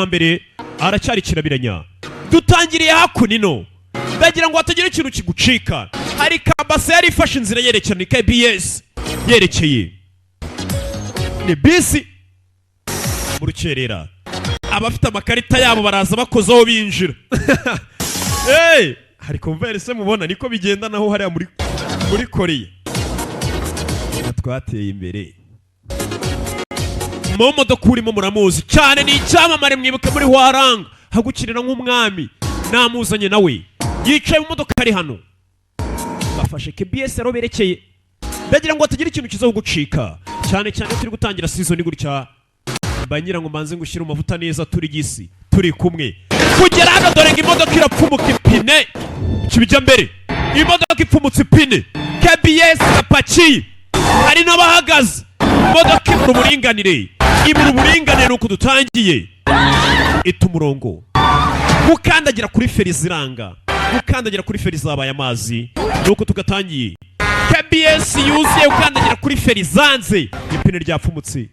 mbere aracyari kirabiranya. Dutangiriye hakunino ndagira ngo hatagira ikintu kigucika. Hari kabase yari ifashe inzira yerekana KBS yerekeye ni bisi mu rukerera. Abafite amakarita yabo baraza bakozaho binjira. Hey, hari konverse mubona niko bigenda naho hari muri Korea. Twateye imbere. Momodoka urimo muramuzi cyane, ni icyamamare mwibuke muri Waranga hagukirira nk'umwami. Namuzanye nawe yicaye mu modoka ari hano. Bafashe KBS yaroberekeye. Ndagira ngo hatagira ikintu kiza gucika. Cyane cyane turi gutangira season gutya. Banyira ngo manze ngushyira amavuta neza turi gisi. Turi kumwe. Kugera hano dore ngo imodoka irapfumuka ipine. Kibijya mbere. Imodoka ipfumutse ipine. KBS gapakiye. Hari n'abahagaze. Imodoka ibura uburinganire. Ibura uburinganire nuko dutangiye. Ita umurongo. Gukandagira kuri feri ziranga. Gukandagira kuri feri zabaye amazi. Nuko tugatangiye. KBS yuzuye gukandagira kuri feri zanze. Ipine ryapfumutse.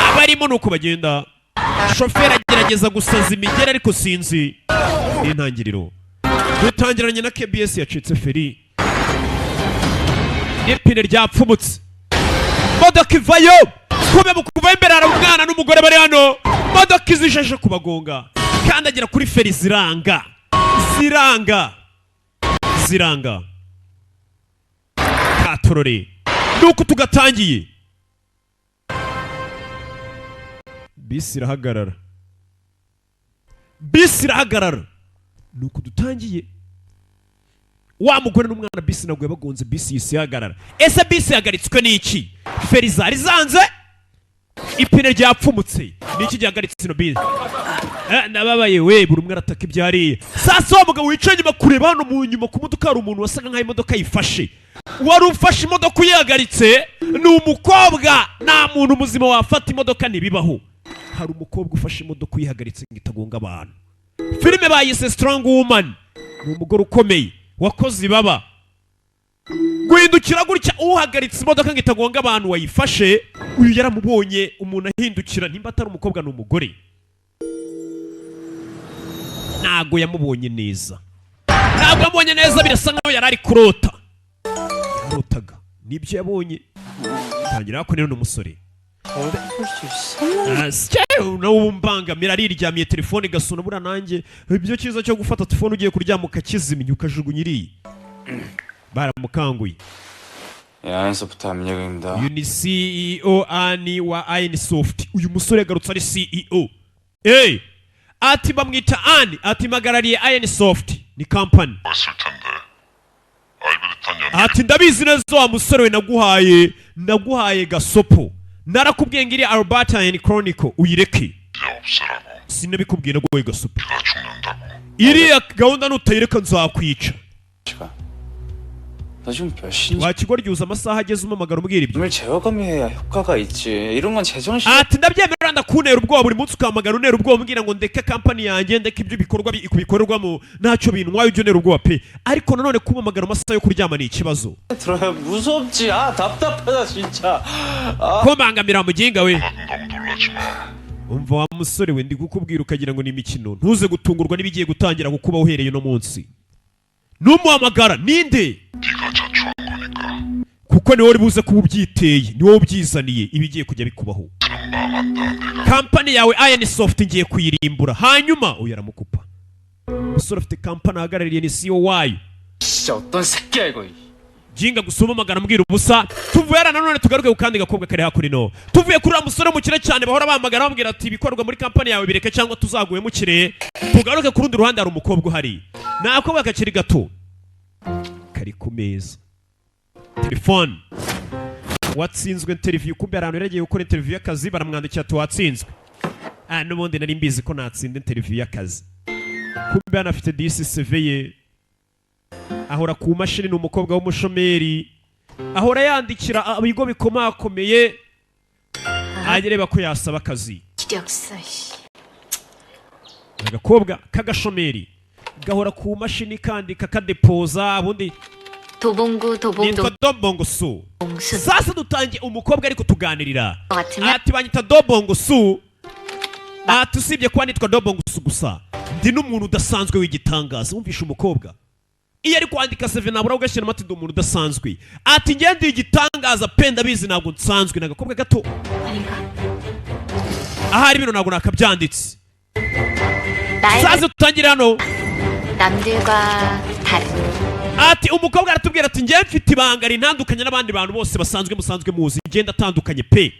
Abarimo nuko bagenda. Shoferi agerageza gusaza imigera ariko sinzi. N'intangiriro. Dutangiranye na KBS yacitse feri. Ipine ryapfumutse. Modoka ivayo. Kube mukuva imbere hari umwana n'umugore bari hano. Modoka izishaje kubagonga. Kandagira kuri feri ziranga. Ziranga. Katorore. Nuko tugatangiye. Bisi irahagarara. Nuko dutangiye. Wa mugore n'umwana bisi nagwe bagonze bisi yisihagarara. Ese bisi yagaritswe n'iki? Feri zari zanze. Ipine ryapfumutse. Niki ryagaritse no bisi? Nababaye we buri umwe arataka ibyariye. Sasa wa mugabo wicaye nyuma kureba hano mu nyuma ku modoka hari umuntu wasaga nkaho imodoka yifashe. Wari ufashe imodoka uyagaritse ni umukobwa. Nta muntu muzima wafata imodoka nibibaho. Hari umukobwa ufashe imodoka uyihagaritse ngitagonga abantu. Filime bayise Strong Woman. Ni umugore ukomeye wakoze ibaba. Guhindukira gutya uhagaritse imodoka ngitagonga abantu wayifashe. Uyu yaramubonye umuntu ahindukira nimba atari umukobwa n'umugore. Nago yamubonye neza. Birasa nkaho yarari kurota. Yarotaga. Nibyo yabonye. Tangira ko nero umusore. Nawumbanga mirariryamiye telefone gasuna bura nanjye. Ibyo cyiza cyo gufata telefone ugiye kuryama ukakizimya ukajugunyiriye. Baramukanguye. Ayansoft amenyegenda. Uyu ni CEO ani wa Ayansoft. Uyu musore yagarutse ari CEO. Ati bamwita Ani, ati magarariye Ayansoft ni company. Ati ndabizi neza wa musore we naguhaye gasopo. Narakubwiye ngiri Alberta and Chronicle uyireke. Sinabikubwiye naguhaye gasopo. Iriya gahunda nutayireka nzakwica. Wakigoryoza amasaha ageze umamagara umbwira ibyo. 제어감에 효과가 있지. 이런 건 제정신. Ati ndabyemera ndakunera ubwoba buri munsi ukamagara unera ubwoba umbwira ngo ndeke company yanjye ndeke ibyo bikorwamo ntacyo bintwaye ujye unera ubwoba pe. Ariko nanone kumamagara amasaha yo kuryama ni ikibazo. 들어야 무섭지. 답답하다 진짜. Komangamira muginga we. Umva wa musore we ndi gukubwira ukagira ngo ni imikino. Ntuze gutungurwa nibigiye gutangira kukuba uhereye no munsi. Numuhamagara ninde? Kuko ni wowe buze kuba ubyiteye, ni wowe ubyizaniye ibigiye kujya bikubaho. Company yawe Ayansoft ngiye kuyirimbura. Hanyuma uyaramukupa. Musore afite company ahagarariye ni CEO wayo. 어떤 새끼야 이거. Jinga gusoma magana mbwira ubusa. Tuvuye nanone tugaruke ukandi gakobwa kare hakurino. Tuvuye kuri musore mukire cyane bahora bamagara bambwira ati bikorwa muri company yawe bireke cyangwa tuzaguye mukire. Tugaruke ku rundi ruhande hari umukobwa uhari. Nakobwa kakiri gato. Kari ku meza. Telefone. Watsinzwe interview kumbe arantu yaragiye gukora interview y'akazi baramwandikira ati watsinzwe. N'ubundi nari mbizi ko natsinda interview y'akazi. Kumbe anafite DCV ye. Ahora ku mashini n'umukobwa w'umushomeri. Ahora yandikira abigo bikomakomeye. Agereba ko yasaba akazi. Agakobwa kagashomeri. Gahora ku mashini kandi kakadepoza ubundi Dobongo Su. Sasa dutangiye umukobwa ariko tuganirira. Ati banyita Dobongo Su. ati usibye kuba nitwa Dobo gusa ndi n'umuntu udasanzwe w'igitangaza. Wumvisha umukobwa iyo ari kwandika CV nabura ugashyira ati ndi umuntu udasanzwe, ati ngende igitangaza pe ndabizi ntabwo nsanzwe. Nagakobwa gato ahari bino ntabwo nakabyanditse. Saze tutangire hano. 남들과 다른 ati umukobwa aratubwira ati ngiye mfite ibanga ritandukanye n'abandi bantu bose musanzwe muzi. Ngenda atandukanye pe.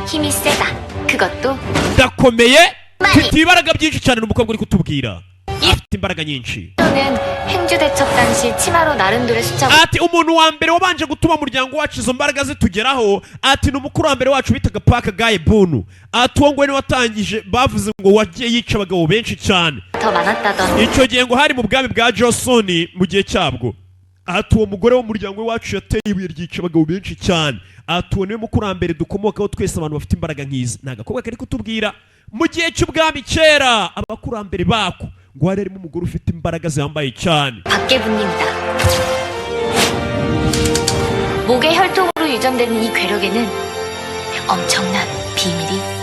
힘이 세다. 그것도 ndakomeye mfite ibaraga byinshi cyane. Umukobwa uri kutubwira afite imbaraga nyinshi. 또는 행주대첩 당시 치마로 나름대로 숫자 ati umuntu wa mbere wabanje gutuma umuryango wacu izo mbaraga zitugeraho ati ni umukuru wa mbere wacu bitaga Paka Gaye Bunu. ati uwo ngwe watangije bavuze ngo wagiye yica abagabo benshi cyane. 더 많았다던 icyo gihe ngo hari mu bwami bwa Johnson mu gihe cyabwo. ati uwo mugore w'umuryango wacu yateye ibuye ryica abagabo benshi cyane. ati uwo niwe mukurambere dukomokaho twese abantu bafite imbaraga nk'izi. Ni agakobwa kari kutubwira mu gihe cy'ubwami kera abakurambere bako ngo hari harimo umugore ufite imbaraga zihambaye cyane. 박계부님이다. 목의 혈통으로 유전되는 이 괴력에는 엄청난 비밀이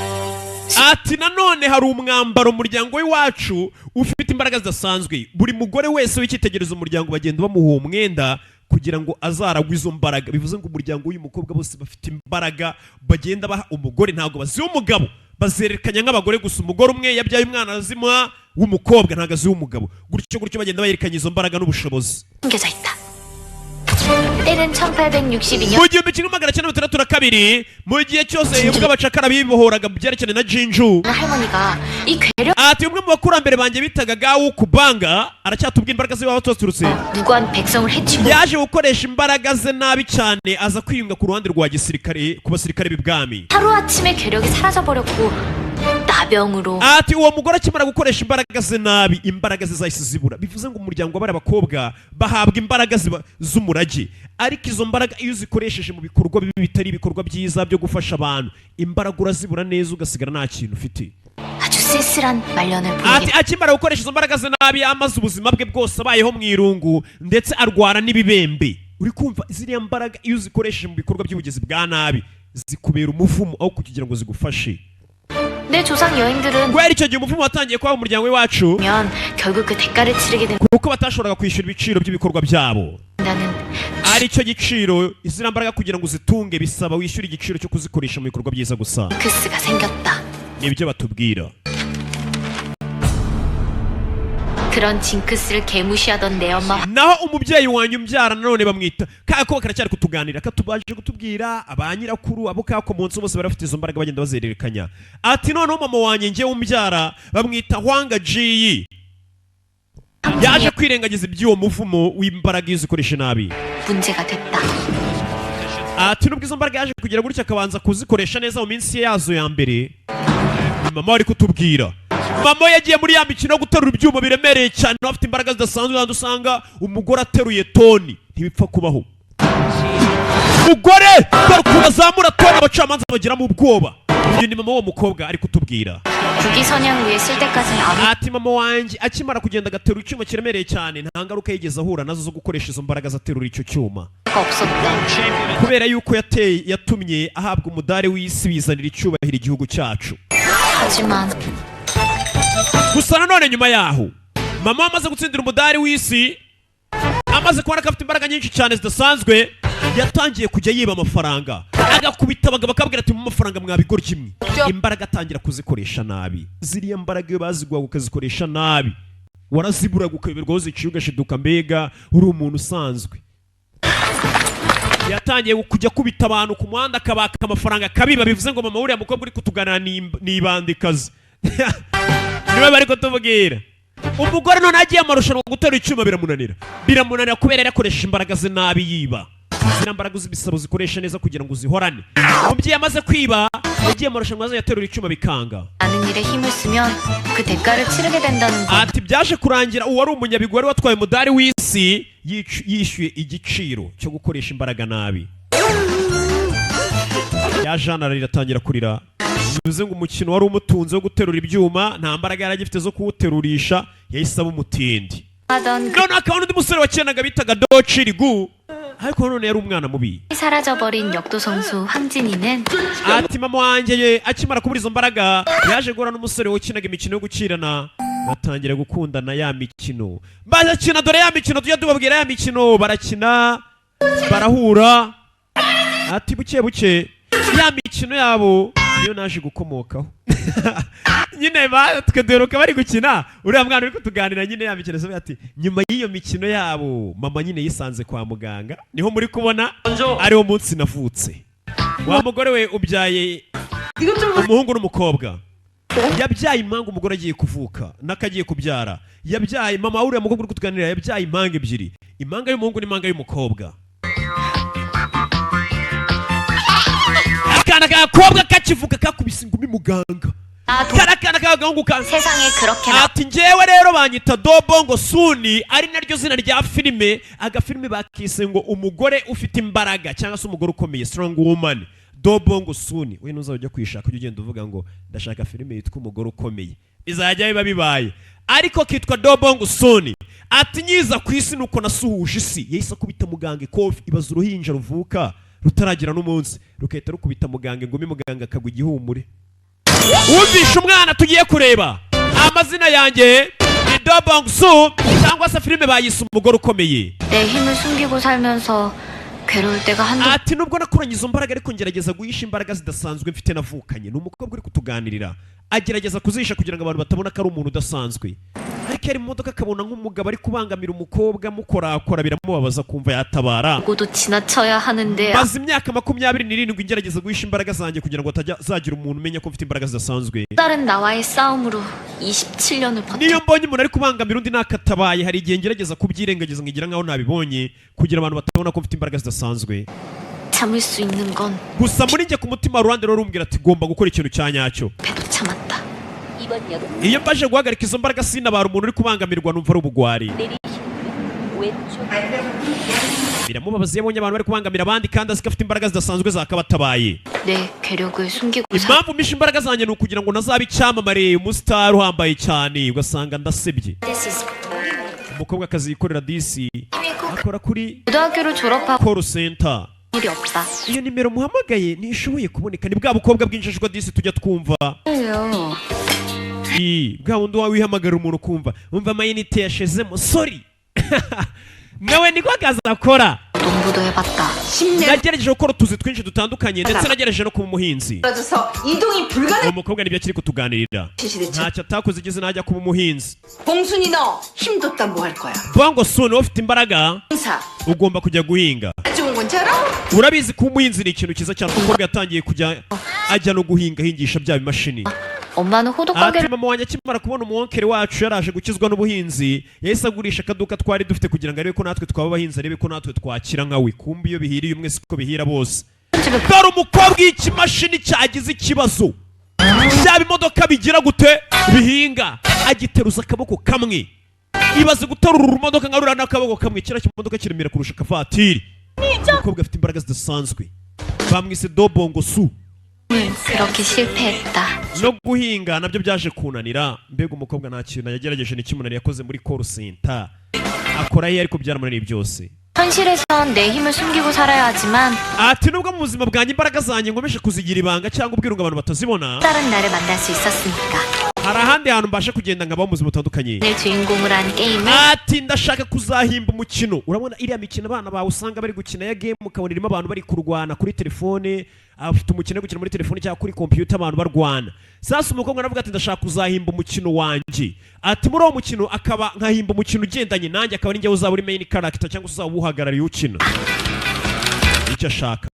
ati nanone hari umwambaro umuryango w'iwacu ufite imbaraga zidasanzwe. buri mugore wese w'icyitegererezo umuryango bagenda bamuha uwo mwenda kugira ngo azaragwe izo mbaraga. bivuze ngo umuryango w'uyu mukobwa bose bafite imbaraga bagenda baha umugore, ntabwo baziha umugabo, bazerekanya nk'abagore gusa. umugore umwe yabyaye umwana azima w'umukobwa ntabwo aziha umugabo. gutyo bagenda bayerekanya izo mbaraga n'ubushobozi. 숨겨져 있다. 때는 1862년 mu gihumbi kimwe magana cyenda mirongo itandatu na kabiri mu gihe cyose ubwo abacakara bibohoraga byerekeranye na Jinju. 할머니가 이 괴력 ati umwe mu bakurambere banjye bitaga Gawu Kubanga aracyatubwira imbaraga ze waba tuturutse. 무고한 백성을 해치고 yaje gukoresha imbaraga ze nabi cyane aza kwiyunga ku ruhande rwa gisirikare ku basirikare b'ibwami. 하루아침에 괴력이 사라져버렸고 나병으로 ati uwo mugore akimara gukoresha imbaraga ze nabi imbaraga ze zahise zibura. bivuze ngo umuryango w'abari abakobwa bahabwa imbaraga z'umurage, ariko izo mbaraga iyo uzikoresheje mu bikorwa bibi bitari ibikorwa byiza byo gufasha abantu, imbaraga urazibura neza ugasigara nta kintu ufite. 아주 쓸쓸한 말년을 ati 보내게 akimara gukoresha izo mbaraga ze nabi amaze ubuzima bwe bwose abayeho mu irungu ndetse arwara n'ibibembe. uri kumva ziriya mbaraga iyo uzikoresheje mu bikorwa by'ubugizi bwa nabi zikubera umuvumo aho kugira ngo zigufashe. 내 조상 여인들은 guhera icyo gihe umuvumo watangiye kuba mu muryango w'iwacu 면 결국 그 대가를 치르게 kuko batashobora가 kwishyura ibiciro by'ibikorwa byabo. 된다는 ari cyo giciro izina mbaraga kugira ngo uzitunge bisaba wishyura igiciro cyo kuzikoresha mu bikorwa byiza gusa. 징크스가 생겼다. nibyo batubwira. 그런 징크스를 개무시하던 내 엄마 naho umubyeyi wanjye umbyara nanone bamwita kako karacyari kutuganira katubaje kutubwira abanyirakuru abo kakomonse bose barafite izo mbaraga bagenda bazererekanya. ati noneho mama wanjye ngiye umbyara bamwita Hwanga Ji yaje kwirengagiza iby'uwo muvumo w'imbaraga iyo uzikoresha nabi. 문제가 됐다. ati nubwo izo mbaraga yaje kugira gutya akabanza kuzikoresha neza mu minsi yazo ya mbere, ni mama wari kutubwira. mama yagiye muri ya mikino yo guterura ibyuma biremereye cyane bafite imbaraga zidasanzwe, kandi usanga umugore ateruye toni ntibipfa kubaho. umugore dore ukuntu azamura toni abacamanza bagiramo ubwoba. uyu ni mama w'uwo mukobwa ari kutubwira. 국기선양 위에 쓸 때까지는 아무 ati mama wanjye akimara kugenda agaterura icyuma kiremereye cyane nta ngaruka yigeze ahura nazo zo gukoresha izo mbaraga aterura icyo cyuma, 가 없었다. kubera yuko yatumye ahabwa umudari w'isi bizanira icyubahiro igihugu cyacu. 하지만 gusa nanone nyuma yaho mama amaze gutsindira umudari w'isi amaze kubona ko afite imbaraga nyinshi cyane zidasanzwe yatangiye kujya yiba amafaranga agakubita abagabo akabwira ati mu mafaranga mwabigoryi imwe. imbaraga atangira kuzikoresha nabi. ziriya mbaraga iyo baziguhaga ukazikoresha nabi waraziburaga ukayoberwa aho ziciye ugashiduka mbega uri umuntu usanzwe. yatangiye kujya kubita abantu ku muhanda akabaka amafaranga akabiba. bivuze ngo mama uriya mukobwa uri kutuganira ni ibandikazi niwe bari kutubwira. umugore none agiye amarushanwa guterura icyuma biramunanira kubera yakoresha imbaraga ze nabi yiba. ziriya mbaraga z'ibisabo zikoresha neza kugira ngo uzihorane. umubyeyi amaze kwiba yagiye amarushanwa aza yaterura icyuma bikanga. 많은 일에 힘을 쓰면 그 대가를 치르게 된다는 것. ati byaje kurangira uwari umunyabigwi wari watwaye umudari w'isi yishyuye igiciro cyo gukoresha imbaraga nabi. ya jana riratangira kurira. bivuze ngo umukino wari umutunze wo guterura ibyuma nta mbaraga yari agifite zo kuwuterurisha yahise aba umutindi. 하던 그 none akaba n'undi musore wakenaga bitaga Dochirigu ariko none yari umwana mubi. 사라져버린 역도 선수 황진이는 Ati mama wanjye akimara kubura izo mbaraga yaje guhura n'umusore ukinaga imikino yo gukirana batangira gukundana ya mikino barakina dore ya mikino tujya tubabwira ya mikino barakina barahura ati buke buke ya mikino yabo niyo naje gukomokaho nyine twaderuka bari gukina uriya mwana uri kutuganira nyine ya mikino so ati nyuma y'iyo mikino yabo mama nyine yisanze kwa muganga niho muri kubona ariwo munsi navutse wa mugore we ubyaye umuhungu n'umukobwa yabyaye impanga umugore agiye kuvuka n'akagiye kubyara yabyaye mama uriya mukobwa uri kutuganira yabyaye impanga ebyiri impanga y'umuhungu n'impanga y'umukobwa akana k'agakobwa kakivuka kakubise ingumi muganga karakana k'agahungu 세상에 그렇게 ati njyewe rero banyita dobongo suni ari naryo zina rya filime agafilime bakise ngo umugore ufite imbaraga cyangwa se umugore ukomeye strong woman dobongo suni we ntuzajya kwishaka ujye ugenda uvuga ngo ndashaka filime yitwa umugore ukomeye bizajya biba bibaye ariko kitwa dobongo suni ati nyiza ku isi nuko nasuhuje isi yahise akubita muganga ikofi ibaza uruhinja ruvuka rutaragira n'umunsi rukahita rukubita muganga ingumi muganga akagwa igihumure wumvishe umwana tugiye kureba amazina yanjye ni dobongo su cyangwa se filime bayise umugore ukomeye 내 힘을 숨기고 살면서 괴로울 때가 한두 ati nubwo nakuranye izo mbaraga ariko ngerageza guhisha imbaraga zidasanzwe mfite navukanye ni umukobwa uri kutuganirira agerageza kuzihisha kugira ngo abantu batabona ko ari umuntu udasanzwe ariko yari mu modoka akabona nk'umugabo ari kubangamira umukobwa mukorakora biramubabaza kumva yatabara 고도 지나쳐야 하는데 maze imyaka 27 ngerageza guhisha imbaraga zanjye kugira ngo atazagira umuntu umenya ko mfite imbaraga zidasanzwe 다른 나와의 싸움으로 27년을 버텼 niyo mbonye umuntu ari kubangamira undi nakatabaye hari igihe ngerageza kubyirengagiza nkigira nkaho nabibonye kugira abantu batabona ko mfite imbaraga zidasanzwe 참을 수 있는 건 gusa muri njye ku mutima ruhande rumbwira ati gomba gukora ikintu cya nyacyo 배도 참았다. 이번 역은 iyo mbaje guhagarika izo mbaraga sinabara umuntu uri kubangamirwa numva ari ubugwari 왼쪽 biramubabaza iyo abonye abantu bari kubangamira abandi kandi azi ko afite imbaraga zidasanzwe zakabatabaye 내 괴력을 숨기고 살 impamvu misha imbaraga zanjye ni ukugira ngo nazabe icyamamare umusitari uhambaye cyane ugasanga ndasebye 수 있을 umukobwa akazikorera disi akora kuri 고등학교를 졸업하고 call center 일이 없다. iyo nimero muhamagaye ntishoboye kuboneka ni bwa bukobwa bw'injajwa disi tujya twumva bwa wundi wawe wihamagara umuntu kumva umva amayinite yashezemo sorry nawe niko akazi akora 농부도 해봤다. 10년 nagerageje gukora utuzi twinshi dutandukanye ndetse nagerageje no kuba umuhinzi 떨어져서 이동이 불가능. uwo mukobwa nibyo akiri kutuganirira ntacyo atakoze igeze najya kuba umuhinzi 봉순이 너 힘뒀다 뭐 할 거야? vuga ngo soni wowe ufite imbaraga 행사 ugomba kujya guhinga 좋은 건 줄 알아? urabizi ko umuhinzi ni ikintu cyiza cyane umukobwa yatangiye kujya ajya no guhinga ahingisha bya bimashini 엄마는 호두 가게를 ati mama wanjye akimara kubona umuwonkere wacu yaraje gukizwa n'ubuhinzi yahise agurisha akaduka twari dufite kugira ngo arebe ko natwe twaba abahinzi arebe ko natwe twakira nkawe kumbi iyo bihiriye umwe siko bihira bose dore umukobwa ikimashini cyagize ikibazo byaba imodoka bigira gute bihinga agiteruza akaboko kamwe ibaze guterura urumodoka nka ruriya n'akaboko kamwe kiriya kimodoka kiremera kurusha akavatiri umukobwa afite imbaraga zidasanzwe bamwise dobongo su 그렇게 실패했다. no guhinga nabyo byaje kunanira mbega umukobwa nta kintu yagerageje n'ikimunani yakoze muri call center akora he ariko byaramunaniye byose 현실에선 내 힘을 숨기고 살아야 하지만 ati nubwo mu buzima bwanjye imbaraga zanjye ngomeje kuzigira ibanga cyangwa ubwira ngo abantu batazibona 다른 나를 만날 수 있었으니까 hari ahandi hantu mbasha kugenda nkabaho mu buzima butandukanye 내 주인공을 한 게임을 ati ndashaka kuzahimba umukino urabona iriya mikino abana bawe usanga bari gukina ya game ukabona irimo abantu bari kurwana kuri telefone afite umukino wo gukina muri telefone cyangwa kuri computer abantu barwana sasa umukobwa aravuga ati ndashaka kuzahimba umukino wanjye ati muri uwo mukino akaba nkahimba umukino ugendanye nanjye akaba ninjye uzaba uri main character cyangwa uzaba uhagarariye ukina icyo ashaka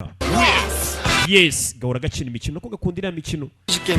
yes gahora gakina imikino ko gakunda iriya mikino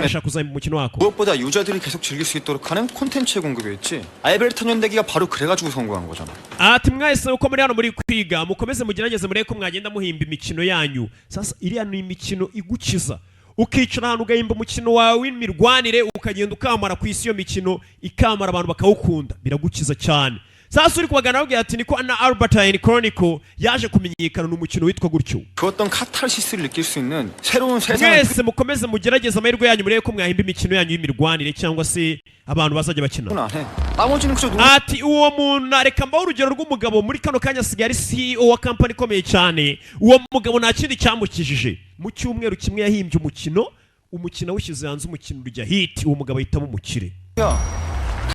ashaka kuzahimba umukino wako 무엇보다 유저들이 계속 즐길 수 있도록 하는 콘텐츠의 공급이었지. 알베르타 연대기가 바로 그래가지고 성공한 거잖아. ati mwese uko muri hano muri kwiga mukomeze mugerageze murebe ko mwagenda muhimba imikino yanyu sasa iriya ni imikino igukiza ukicara ahantu ugahimba umukino wawe w'imirwanire ukagenda ukamara ku isi iyo mikino ikamara abantu bakawukunda biragukiza cyane sasa uri kubagana babwira ati niko na Albert Einstein Chronicle yaje kumenyekana n'umukino witwa gutyo 그 어떤 카타르시스를 느낄 수 있는 새로운 세상을 mwese mukomeze mugerageze amahirwe yanyu murebe ko mwahimba imikino yanyu y'imirwanire cyangwa se abantu bazajya bakina 안 해. 나머지는 그저 ati uwo muntu reka mbaho urugero rw'umugabo muri kano kanya asigaye ari CEO wa kampani ikomeye cyane. Uwo mugabo nta kindi cyamukijije, mu cyumweru kimwe yahimbye umukino awushyize hanze, umukino urya hit, uwo mugabo ahitamo umukire.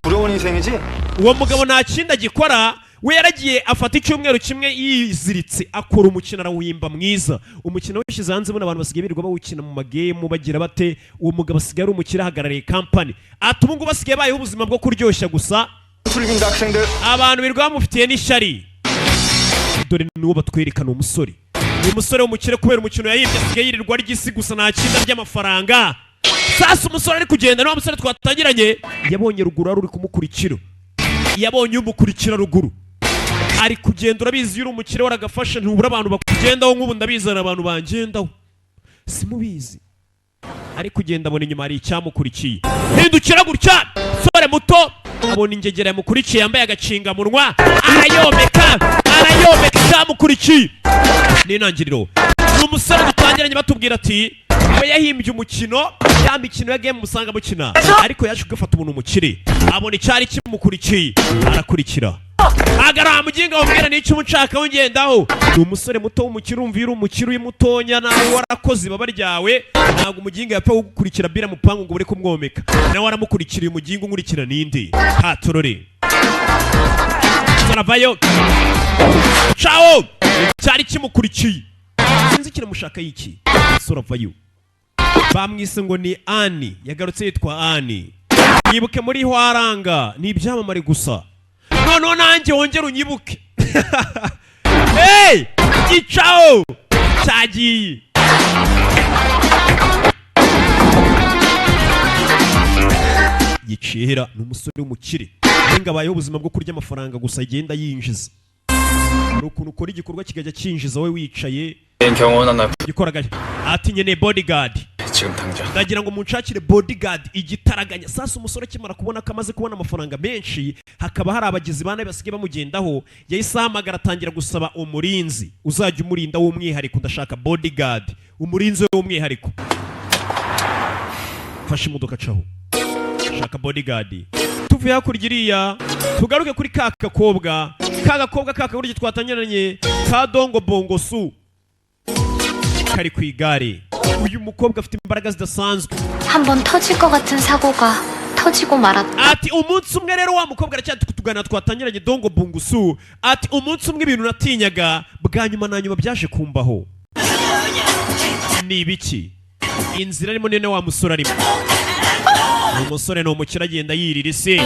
부러운 인생이지? Uwo mugabo nta kindi agikora, we yaragiye afata icyumweru kimwe yiziritse akora umukino arawuhimba mwiza. Umukino wishyize hanze bona abantu basigaye birirwa bawukina mu magame bagira bate, uwo mugabo asigaye ari umukire ahagarariye kampani. Ati ubu ngubu basigaye bayeho ubuzima bwo kuryoshya gusa, 술김 학생들 abantu birirwa bamufitiye n'ishyari. Dore n'uwo batwerekana umusore, uyu musore w'umukire kubera umukino yahimbye asigaye yirirwa arya isi gusa nta kindi ry'amafaranga. Sasa umusore ari kugenda, n'uwo musore twatangiranye yabonye ruguru ari uri kumukurikira, yabonye umukurikira ruguru ari kugenda. Urabizi yuri umukire waragafashe, ntubura abantu bakugendaho nk'ubu ndabizana abantu bangendaho simubizi. Ari kugenda abona inyuma hari icyamukurikiye, hindukira gutya sore muto abona ingegera yamukurikiye yambaye agacingamunwa, arayomeka icyamukurikiye. N'intangiriro ni umusore dutangiranye batubwira ati we yahimbye umukino, ya mikino ya game musanga mukina, ariko yaje kugafata umuntu umukire abona icyari kimukurikiye arakurikira. Agara muginga wabwira n'icyo umucaka wongendaho. Ni umusore muto w'umukire, umva uri umukire uyu mutonya nawe warakoze ibaba ryawe, ntabwo umuginga yapfa gukurikira bira mupangu ngo ure kumwomeka, nawe waramukurikira. Uyu muginga unkurikira ninde? Hatorore saravayo ciao, cyari kimukurikiye sinzi kiramushaka yiki. Saravayo bamwise ngo ni Ani, yagarutse yitwa Ani. Nibuke muri Hwaranga ni ibyamamare gusa, noneho nanjye wongera unyibuke. Hey icao cyagiye. Yicihera ni umusore w'umukire, ngabayeho ubuzima bwo kurya amafaranga gusa agenda yinjiza. Hari ukuntu ukora igikorwa kikajya cyinjiza wowe wicaye gikoraga. Ati nyene bodyguard, 지금 당장. ndagira ngo munshakire bodyguard igitaraganya. Sasa umusore kimara kubona ko amaze kubona amafaranga menshi, hakaba hari abagizi bane basigaye bamugendaho, yahise ahamagara atangira gusaba umurinzi uzajya umurinda w'umwihariko. Ndashaka bodyguard, umurinzi w'umwihariko. Fasha imodoka caho, shaka bodyguard. Tuvuye hakurya iriya tugaruke kuri ka gakobwa buryo twatangiranye ka Dongo Bongo Su kari ku igare. Uyu mukobwa afite imbaraga zidasanzwe. 한번 터질 것 같은 사고가 터지고 말았다. Ati umunsi umwe rero wa mukobwa aracyari kutugana twatangiranye Dongo Bongo Su. Ati umunsi umwe ibintu natinyaga bwa nyuma na nyuma byaje kumbaho. Ni ibiki? Inzira arimo nene wa musore arimo. Umusore no umukira agenda yirira isi.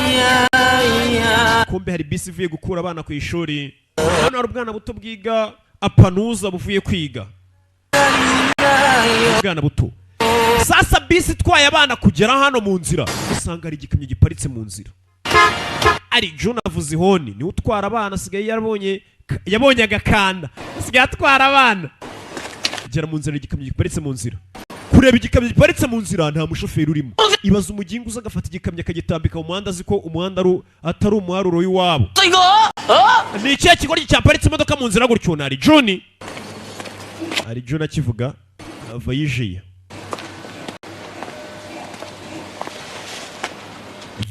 Kumbe hari bisi ivuye gukura abana ku ishuri. Hano hari ubwana buto bwiga apanuza buvuye kwiga. Ubwana buto. Sasa bisi itwaye abana kugera hano mu nzira, usanga hari igikamyo giparitse mu nzira. Ari John avuze ihoni, ni utwara abana asigaye yabonye agakanda, asigaye atwara abana. Gera mu nzira igikamyo giparitse mu nzira. Kureba igikamyo giparitse mu nzira nta mushoferi urimo. Ibaza umugingo uza agafata igikamyo akagitambika mu muhanda, aziko umuhanda atari umuharuro w'iwabo. Ni ikihe kigoryi cyaparitse imodoka mu nzira gutyo? Ari John akivuga ava yijiye.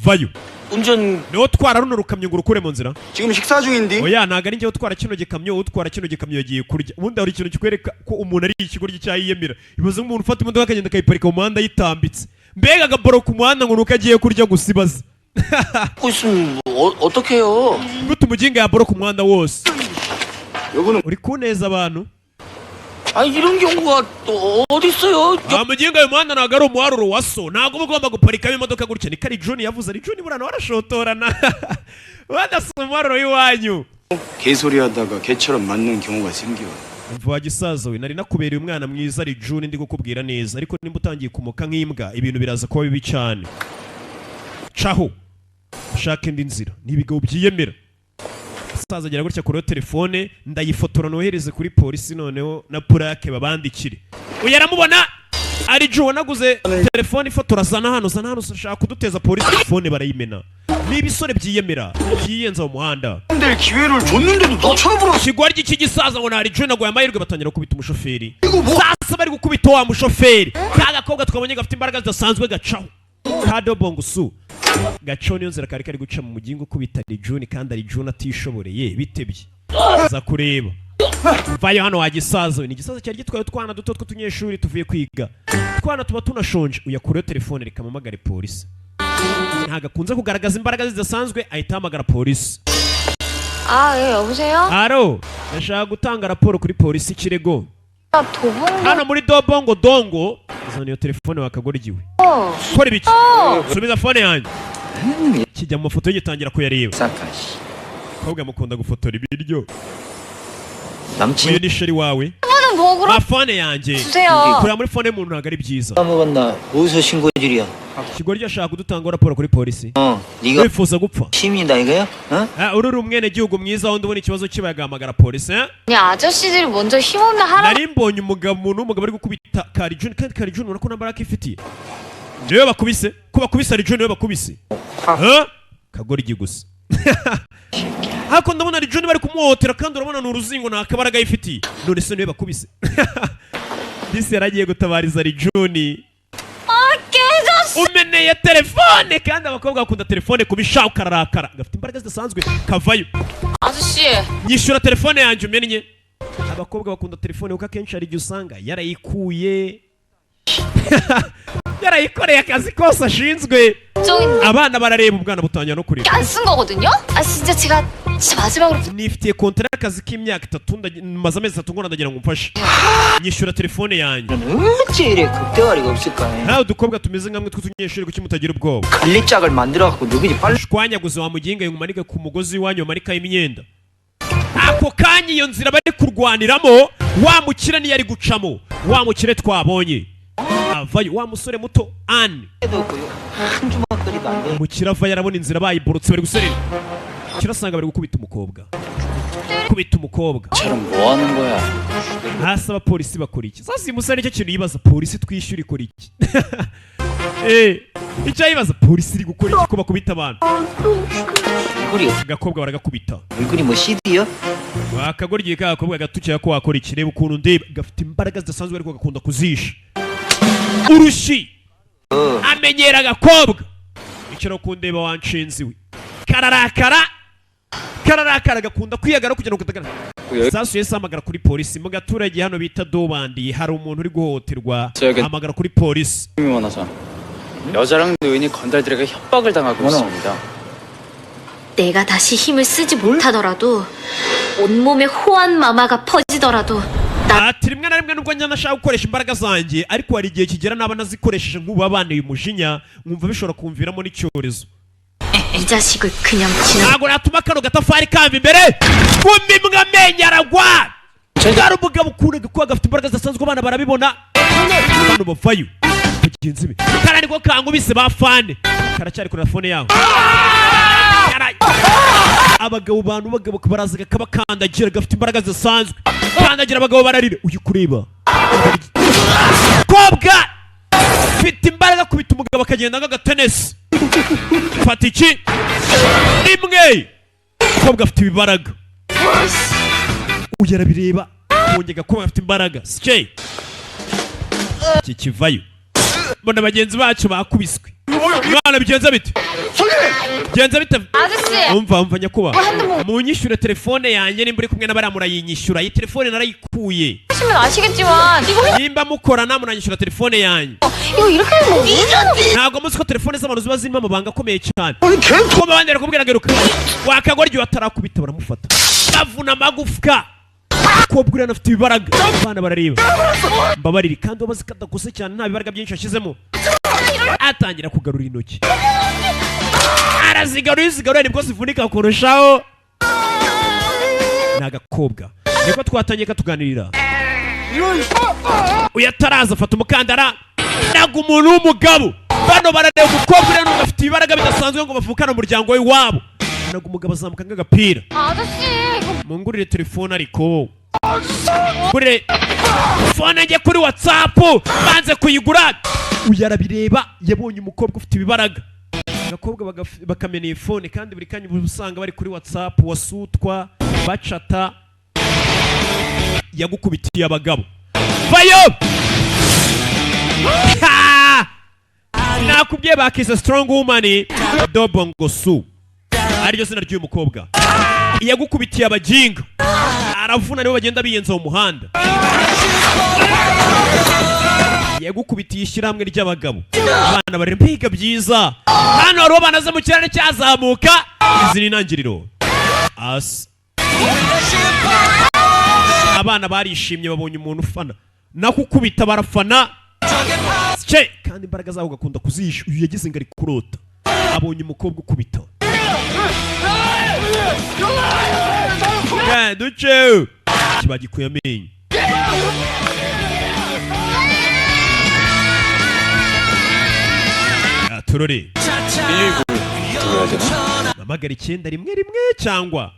Vayo 운전 niwo twara runo rukamyo ngo urukure mu nzira. 지금 식사 중인데. Oya ntago ari njye utwara kino gikamyo, utwara kino gikamyo yagiye kurya. Ubundi hari ikintu kikwereka ko umuntu ari ikigoryi cyayiyemera. Ibaze nk'umuntu ufata imodoka akagenda akayiparika mu muhanda yitambitse, mbega agaboro ku muhanda ngo nuko agiye kurya gusibaza. 있으면 어떻게 해요? Gute umuginga yaboro ku muhanda wose? 요거는 Uri kuneza abantu? 아니 이런 경우가 또 어디 있어요? Umuginga uyu muhanda ntago ari umuharuro wa so, ntago uba ugomba guparikamo imodoka gutya. Ni kari John yavuze, ari John burana warashotorana. Wadasoma umuharuro w'iwanyu. 개소리 하다가 개처럼 맞는 경우가 생겨. Mva gisaza we, nari nakubereye umwana mwiza ari John, ndi gukubwira neza, ariko nimba utangiye kumuka nk'imbwa ibintu biraza kuba bibi cyane. Caho ushaka indi nzira, nibigabo byiyemera. Saza agira gutya kuri telefone, ndayifotora nohereze kuri polisi, noneho na plaque babandikire. Uyaramubona ari John naguze telefone ifotora zana hano ushaka kuduteza polisi. Telefone barayimena. N'ibisore byiyemera byiyenza mu muhanda. 될 기회를 줬는데도 너처럼 불어. Kigwari iki gisaza ngo nari John nagwaye amahirwe batangira kubita umushoferi. Sasa bari gukubita wa mushoferi. Kaga kobwa twabonye gafite imbaraga zidasanzwe gacaho. Kado Bongo Su. gaco niyo nzira kari kari guca mu mugingo kubita Rijuni kandi ari June atishoboreye bitebye za kureba vayo hano wagisaza ni gisaza cyari gitwaye utwana duto tw'utunyeshuri tuvuye kwiga twana tuba tunashonje uyakureyo telefone rikamamagare polisi ntago akunze kugaragaza imbaraga zidasanzwe ahita hamagara polisi 아, 예, 여보세요? aro ndashaka gutanga raporo kuri polisi ikirego 도봉도. hano muri dobongo dongo zana iyo telefone wakagoryiwe kora ibiki subiza fone yanjye kijya mu mafoto yigitangira kuyareba 사카시. kobwa mukunda gufotora ibiryo uyu 남친 ni sheri wawe 이거는 뭐 그럼 fone yanjye 주세요. kureba muri fone y'umuntu ntabwo ari byiza 먹었나? 어디서 신고해줄이야? ikigoryi ashaka kudutanga raporo kuri polisi 네가 wifuza gupfa 시민이다 이거야? 어? uri umwenegihugu mwiza wundi ubona ikibazo kibaye agahamagara polisi 아니 아저씨들이 먼저 힘없는 할아버지. nari mbonye umuntu w'umugabo ari gukubita Karijuni kandi Karijuni urabona ko nta mbaraga ifitiye niwe bakubise ko bakubise Rijuni niwe bakubise kagoryi gusa hako ndabona Rijuni bari kumuhotera kandi urabona ni uruzingo nta kabaraga yifitiye none se niwe bakubise disi yaragiye gutabariza Rijuni umeneye telefone kandi abakobwa bakunda telefone kubisha ukararakara gafite imbaraga zidasanzwe kavayo 아저씨. nyishyura telefone yanjye umennye abakobwa bakunda telefone kuko akenshi hari igihe usanga yarayikuye yarayikoreye akazi kose ashinzwe 저기 abana barareba ubwana butangira no kureba 안쓴 거거든요? 아 진짜 제가 진짜 마지막으로 nifitiye kontara y'akazi k'imyaka 3 maze amezi 3 ngo ndagira ngo umfashe nyishyura telefone yanjye 어째 이래 극대화리가 없을까? nawe udukobwa tumeze nkamwe tw'utunyeshuri kuki mutagira ubwoba 관리짝을 만들어갖고 누구지 빨리 shwanyaguze wa muginga ngumanike ku mugozi w'iwanyu wamarikaho imyenda ako kanya iyo nzira bari kurwaniramo wa mukire niyo ari gucamo wa mukire twabonye avayo wa musore muto Anne 해도 한 주먹거리도 안 돼. umukire avayo arabona inzira bayiborotse bari guserera kirasanga bari gukubita umukobwa kubita umukobwa 저럼 뭐 하는 거야? hasi abapolisi bakora iki sasa uyu musore nicyo kintu yibaza polisi twishyura ikora iki icyo yibaza polisi iri gukora iki ko bakubita abantu 얼굴이 agakobwa baragakubita 얼굴이 뭐 CD야? wakagoryiye ka gakobwa gatukira ko wakora iki reba ukuntu ndeba gafite imbaraga zidasanzwe ariko gakunda kuzisha urushi amenyera agakobwa icyo kundeba wanshinzi we kararakara gakunda kwiyagara kugira ngo kutagaragara sasu yese hamagara kuri polisi mu gaturage hano bita Dobandi hari umuntu uri guhohoterwa hamagara kuri polisi 힘이 많아서 여자랑 노인이 건달들에게 협박을 당하고 있습니다. 내가 다시 힘을 쓰지 못하더라도 온몸에 호환 마마가 퍼지더라도 ati rimwe na rimwe nubwo njya nashaka gukoresha imbaraga zanjye ariko hari igihe kigera naba nazikoresheje nk'ubu abanteye umujinya nkumva bishobora kumviramo n'icyorezo 이 자식을 그냥 지나 ntabwo natuma kano gatafari kamba imbere kumimwa amenyo aragwa kari umugabo ukunda kuba gafite imbaraga zidasanzwe abana barabibona abantu bavayo bagenzi be kari ariko kankubise ba fane karacyari kuri fone yaho abagabo bagabo barazaga kabakandagira gafite imbaraga zidasanzwe kandagira abagabo bararira uyu kureba kobwa fite imbaraga kubita umugabo akagenda nk'agatenesi fata iki rimwe kobwa afite ibibaraga uyu arabireba wongega ko afite imbaraga sike iki kivayo mbona bagenzi bacu bakubiswe mwana bigenza bite bigenza bite 아저씨 umva nyakuba munyishyure telefone yanjye nimba uri kumwe n'abariya murayinyishyura iyi telefone narayikuye 하시면 아시겠지만 이거 nimba mukorana munanyishyura telefone yanjye 이거 이렇게 뭐 ntabwo muzi ko telefone z'abantu ziba zirimo amabanga akomeye cyane ko abandi bari kubwira ngo iruka wakagoryi batarakubita baramufata bavuna amagufwa kobwa uriya afite ibibaraga abana barareba mbabariri kandi wamaze kadakose cyane nta bibaraga byinshi ashyizemo atangira kugarura intoki arazigaruye nibwo zivunika kurushaho ni agakobwa niko twatangiye katuganirira uyu ataraza afata umukandara ntabwo umuntu w'umugabo bano barareba umukobwa uriya nubwo afite ibibaraga bidasanzwe ngo bavukane umuryango w'iwabo ntabwo umugabo azamuka nk'agapira 아저씨 이거 mungurire telefone ariko ngurire fone njye kuri WhatsApp banze kuyigura uyu arabireba yabonye umukobwa ufite ibibaraga agakobwa bakamena iyi fone kandi buri kanya usanga bari kuri WhatsApp wasutwa bacata yagukubitiye abagabo vayo nakubwiye bakise strong woman Dobongo Su ariryo zina ry'uyu mukobwa. Yagukubitiye abajinga aravuna nibo bagenda biyenza mu muhanda. Yagukubitiye ishyirahamwe ry'abagabo abana bari mbiga byiza. Hano hari banaze mu kirere cyazamuka. Izi ni intangiriro. Abana barishimye babonye umuntu ufana nakukubita barafana cye kandi imbaraga zabo gakunda kuzisha. Uyu yagize ngo ari kurota abonye umukobwa ukubita duce kibagikuye amenyo. Turore namagara 911 cyangwa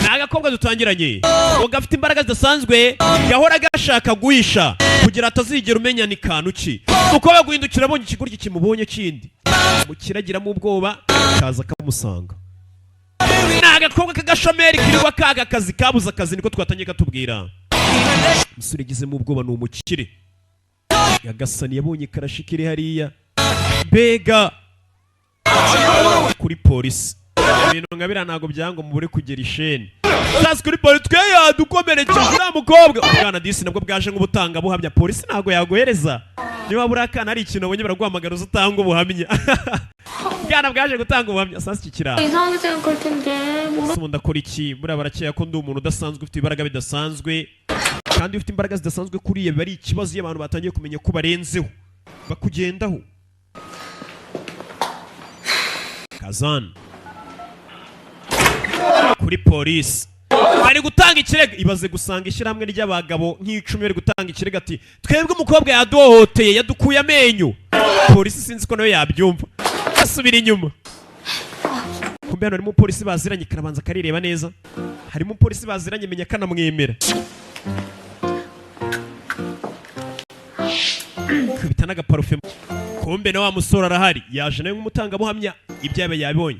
n'agakobwa dutangiranye ngo gafite imbaraga zidasanzwe gahora gashaka guhisha kugira atazigera umenya ni kantu ki. Umukobwa guhindukira abonye ikigoryi kimubonye kindi mukiragiramo ubwoba kaza kamusanga. N'agakobwa kagashomeri kirirwa kaga akazi kabuze akazi niko twatangiye katubwira. Umusore gizemo ubwoba ni umukire yagasani yabonye karashikire hariya bega kuri polisi. Ibintu ngabira ntago byango mubure kugera isheni. Sasa kuri polisi twe yadukomerekeje uriya mukobwa. Ubwana disi nabwo bwaje nk'ubutanga buhamya. Polisi ntago yagohereza niba burakana ari ikintu abonye baraguhamagara uzatanga ubuhamya. Bwana bwaje gutanga ubuhamya. Sasa iki kiraro 이상하게 생각할 텐데 ubu ndakora iki? Buriya barakeye ko ndi umuntu udasanzwe ufite imbaraga bidasanzwe kandi ufite imbaraga zidasanzwe kuriya bari ikibazo iyo abantu batangiye kumenya ko barenzeho bakugendaho. Kazan kuri polisi bari gutanga ikirego. Ibaze gusanga ishyirahamwe ry'abagabo nk'icumi bari gutanga ikirego ati twebwe umukobwa yaduhohoteye yadukuye amenyo. Polisi sinzi ko nayo yabyumva asubira inyuma. Kumbe hano harimo polisi baziranye karabanza karireba neza. Harimo polisi baziranye menya kanamwemera. Kubita n'agaparufe. Kumbe na wa musore arahari yaje nawe nk'umutangabuhamya ibyabe yabonye.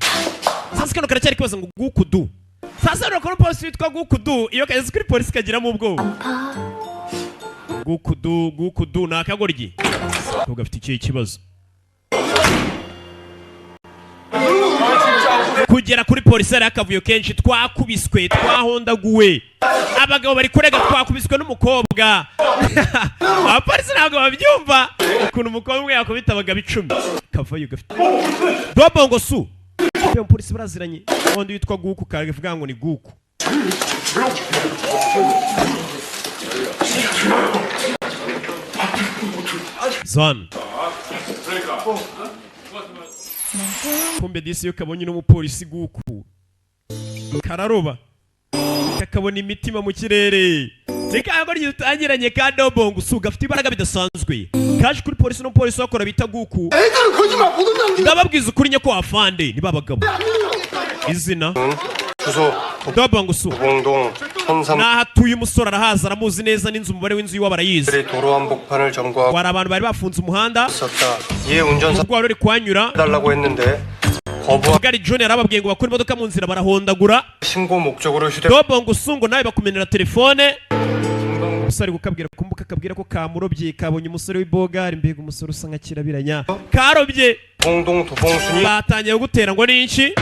Sasa kano karacyari kibaza ngo gukudu. Sasa rero ko polisi witwa gukudu iyo kageze kuri polisi kagiramo ubwoba. Gukudu nakagoryi. Ubwo afite iki kibazo. Kugera kuri polisi ari akavuyo kenshi twakubiswe twahondaguwe. Abagabo bari kurega twakubiswe n'umukobwa. Abapolisi ntabwo babyumva ukuntu umukobwa yakubita abagabo 10 kavayo gafite Dobongo Su. Iyo polisi baraziranye wundi witwa Guku kavuga ngo ni Guku. Zan kumbe disi yo kabonye n'umupolisi Guku kararoba kakabona imitima mu kirere. Zikago ryutangiranye ka Dobongo Su gafite imbaraga bidasanzwe kaje kuri polisi n'umupolisi wakora bita Guku. Ndababwiza ukuri nyako afande ni babagabo. Izina Dobongo Su nahatuye umusore arahaza aramuzi neza n'inzu umubare w'inzu yiwe barayizi. 도로 한복판을 점거하고 Wari abantu bari bafunze umuhanda 있었다. 이에 운전사 ubwo wari uri kwanyura 달라고 했는데 거부한 Gari Junior arababwiye ngo bakora imodoka mu nzira barahondagura. 신고 목적으로 휴대폰 Dobongo Su ngo nawe bakumenera telefone. Umusore gukabwira kumbuka akabwira ko kamurobye kabonye umusore w'ibogari mbega umusore usa nka kirabiranya karobye. 공동 도봉순이 Batangiye gutera ngo ninki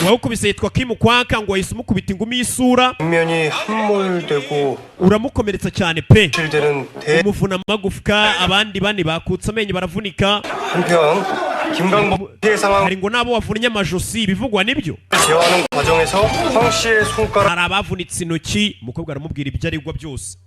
wawukubise yitwa Kim Kwaka ngo yahise umukubita ingumi y'isura 면이 함몰되고 uramukomeretsa cyane pe 실되는 대 umuvuna amagufwa abandi bane bakutse amenyo baravunika. 한편 김강복 피해 상황 Hari ngo nabo wavunnye amajosi bivugwa nibyo. 제어하는 과정에서 황 씨의 손가락 Hari abavunitse intoki umukobwa aramubwira ibyo aregwa byose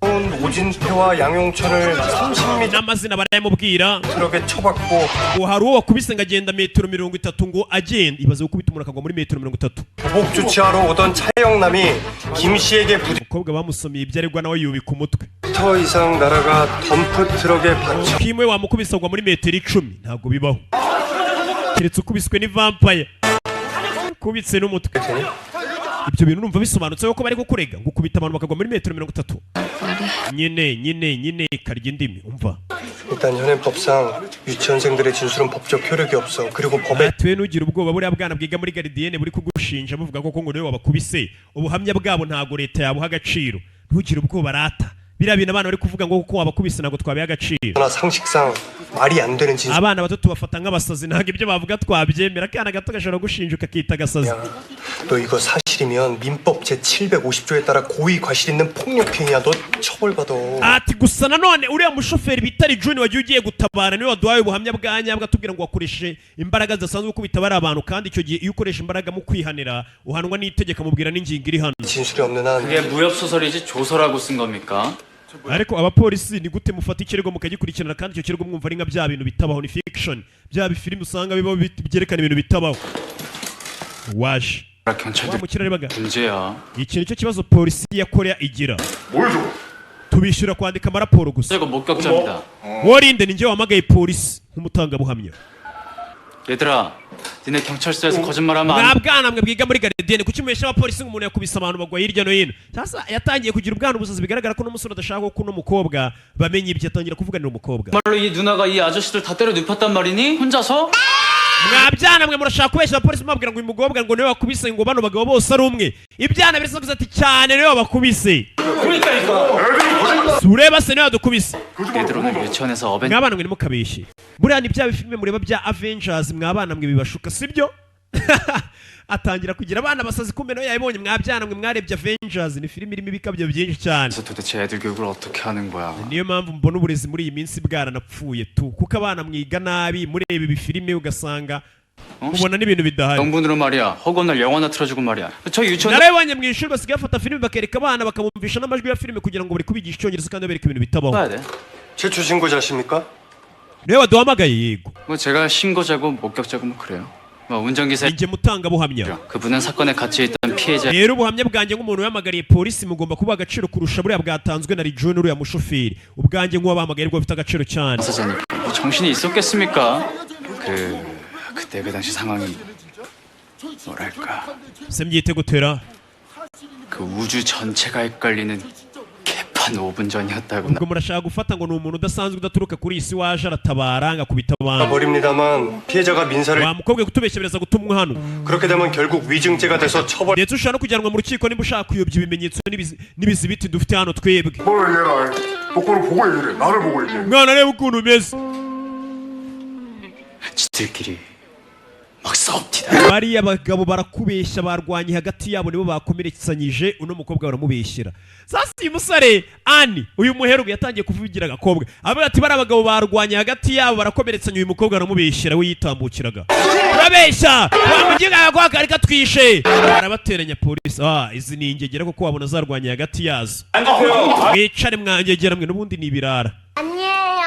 오진태와 양용천을 30m n'amazina barayamubwira. 트럭에 쳐박고 Ngo hari uwo wakubise ngo agenda metero 30 ngo agenda. Ibaze gukubita umuntu akagwa muri metero 30. 보복 주치하러 오던 차영남이 김 씨에게 Umukobwa bamusomeye ibyo aregwa nawe yubika umutwe. 9m 이상 날아가 덤프 트럭에 받쳐 Kimwe wamukubise agwa muri metero 10 ntabwo bibaho. Keretse ukubiswe ni vampire. Kubitse n'umutwe. Ibyo bintu numva bisobanutse ko bari kukurega ngo ukubita abantu bakagwa muri metero 30. Nyine karya indimi umva. 일단 현행 법상 유치원생들의 진술은 법적 효력이 없어. 그리고 법에 Twe nugira ubwoba buriya bwana bwiga muri Gardienne buri kugushinja buvuga ko ngo niwe wabakubise. Ubuhamya bwabo ntago leta yabuha agaciro. Ntugire ubwoba rata. biriya bintu abana bari kuvuga ngo kuko wabakubise ntabwo twabiha agaciro. 나 상식상 말이 안 되는 진술. abana bato tubafata nk'abasazi ntabwo ibyo bavuga twabyemera. akana gato gashobora gushinjuka akita agasazi. 너 이거 사실이면 민법 제 750조에 따라 고의 과실 있는 폭력행위야. 너 처벌받아. ati gusa nanone uriya mushoferi bitari June wagiye ugiye gutabara niwe waduhaye ubuhamya bwa nyabwo atubwira ngo wakoreshe imbaraga zidasanzwe kuko bitabara abantu, kandi icyo gihe iyo ukoresha imbaraga mu kwihanira uhanwa n'itegeko mubwira n'ingingo iri hano. 진술이 없는 한 그게 무협 소설이지 조서라고 쓴 겁니까? ariko abapolisi ni gute mufata ikirego mukagikurikirana kandi icyo kirego mwumva ari nka bya bintu bitabaho, ni fiction, bya bifilimi usanga bibaho byerekana ibintu bitabaho. waje 경찰들 wamukiraribaga 문제야. iki nicyo kibazo polisi ya Korea igira. tubishyura kwandika amaraporo gusa. 이거 목격자입니다. worinde ni njye wamagaye polisi nk'umutangabuhamya. 얘들아, 니네 경찰서에서 거짓말하면 안 돼. bwana mwe bwiga muri Gardienne kuki mubesha abapolisi ngo umuntu yakubise abantu bagwa hirya no hino. Sasa yatangiye kugira ubwana ubusazi bigaragara ko n'umusore adashaka ko kuno mukobwa bamenye ibyo, atangira kuvuganira umukobwa. 정말로 이 누나가 이 아저씨들 다 때려 눕혔단 말이니? 혼자서? mwabyana mwe murashaka kubeshya abapolisi mubabwira ngo uyu mukobwa ngo niwe wakubise ngo bano bagabo bose ari umwe. ibyana birasakuza ati cyane niwe wabakubise. sureba se niwe wadukubise. 얘들 오늘 유치원에서 어벤 mwabana mwe ntimukabeshye. buriya ni bya bifilime mureba bya Avengers mwabana mwe bibashuka sibyo? atangira kugira abana basazi kumbe nawe yabibonye. mwabyana mwe mwarebye Avengers, ni filime irimo ibikabyo byinshi cyane. 도대체 애들 교육을 어떻게 하는 거야? niyo mpamvu mbona uburezi muri iyi minsi bwaranapfuye tu, kuko abana mwiga nabi mureba ibi filime ugasanga mubona n'ibintu bidahari. 명분으로 말이야. 허구날 영화나 틀어주고 말이야. 저 유치원 narabibonye mu ishuri basigaye bafata filime bakereka abana bakamumvisha n'amajwi ya filime kugira ngo bari kubigisha icyongereza kandi babereka ibintu bitabaho. 가야 돼. 최초 신고자십니까? niwe waduhamagaye. yego 뭐 제가 신고자고 목격자고 뭐 그래요. 뭐 운전기사 njye mutangabuhamya. 그분은 사건에 같이 있던 피해자. rero ubuhamya bwanjye nk'umuntu wamagariye polisi mugomba kuba agaciro kurusha buriya bwatanzwe na June uriya mushoferi. ubwanjye nk'uwabahamagaye bwo bufite agaciro cyane. 사장님, 뭐 정신이 있었겠습니까? 그때 그 당시 상황이 뭐랄까 se mbyite gutera 그 우주 전체가 헷갈리는 개판 5분 전이었다구나. ubwo murashaka gufata ngo ni umuntu udasanzwe udaturuka kuri iyi si waje aratabara ngakubita abantu. 버립니다만 피해자가 민사를 wa mukobwa kutubeshya biraza gutumwa hano. 그렇게 되면 결국 위증죄가 돼서 처벌. ndetse ushobora no kujyanwa mu rukiko niba ushaka kuyobya ibimenyetso n'ibizibiti dufite hano twebwe. 뭘 얘기해라. 똑바로 보고 얘기해. 나를 보고 얘기해. mwana reba ukuntu umeze. 지들끼리 막 싸웁니다. bariya bagabo barakubeshya barwanye hagati yabo nibo bakomeretsanyije uno mukobwa baramubeshyira. sasa uyu musore Ani uyu muherugu yatangiye kuvugira agakobwa avuga ati bari abagabo barwanye hagati yabo barakomeretsanya uyu mukobwa baramubeshyira we yitambukiraga. urabeshya wamuginga agakobwa kari katwishe. barabateranya polisi. izi ni ingegera kuko wabona zarwanye hagati yazo. mwicare mwangegera mwe n'ubundi ni ibirara. 아니에요.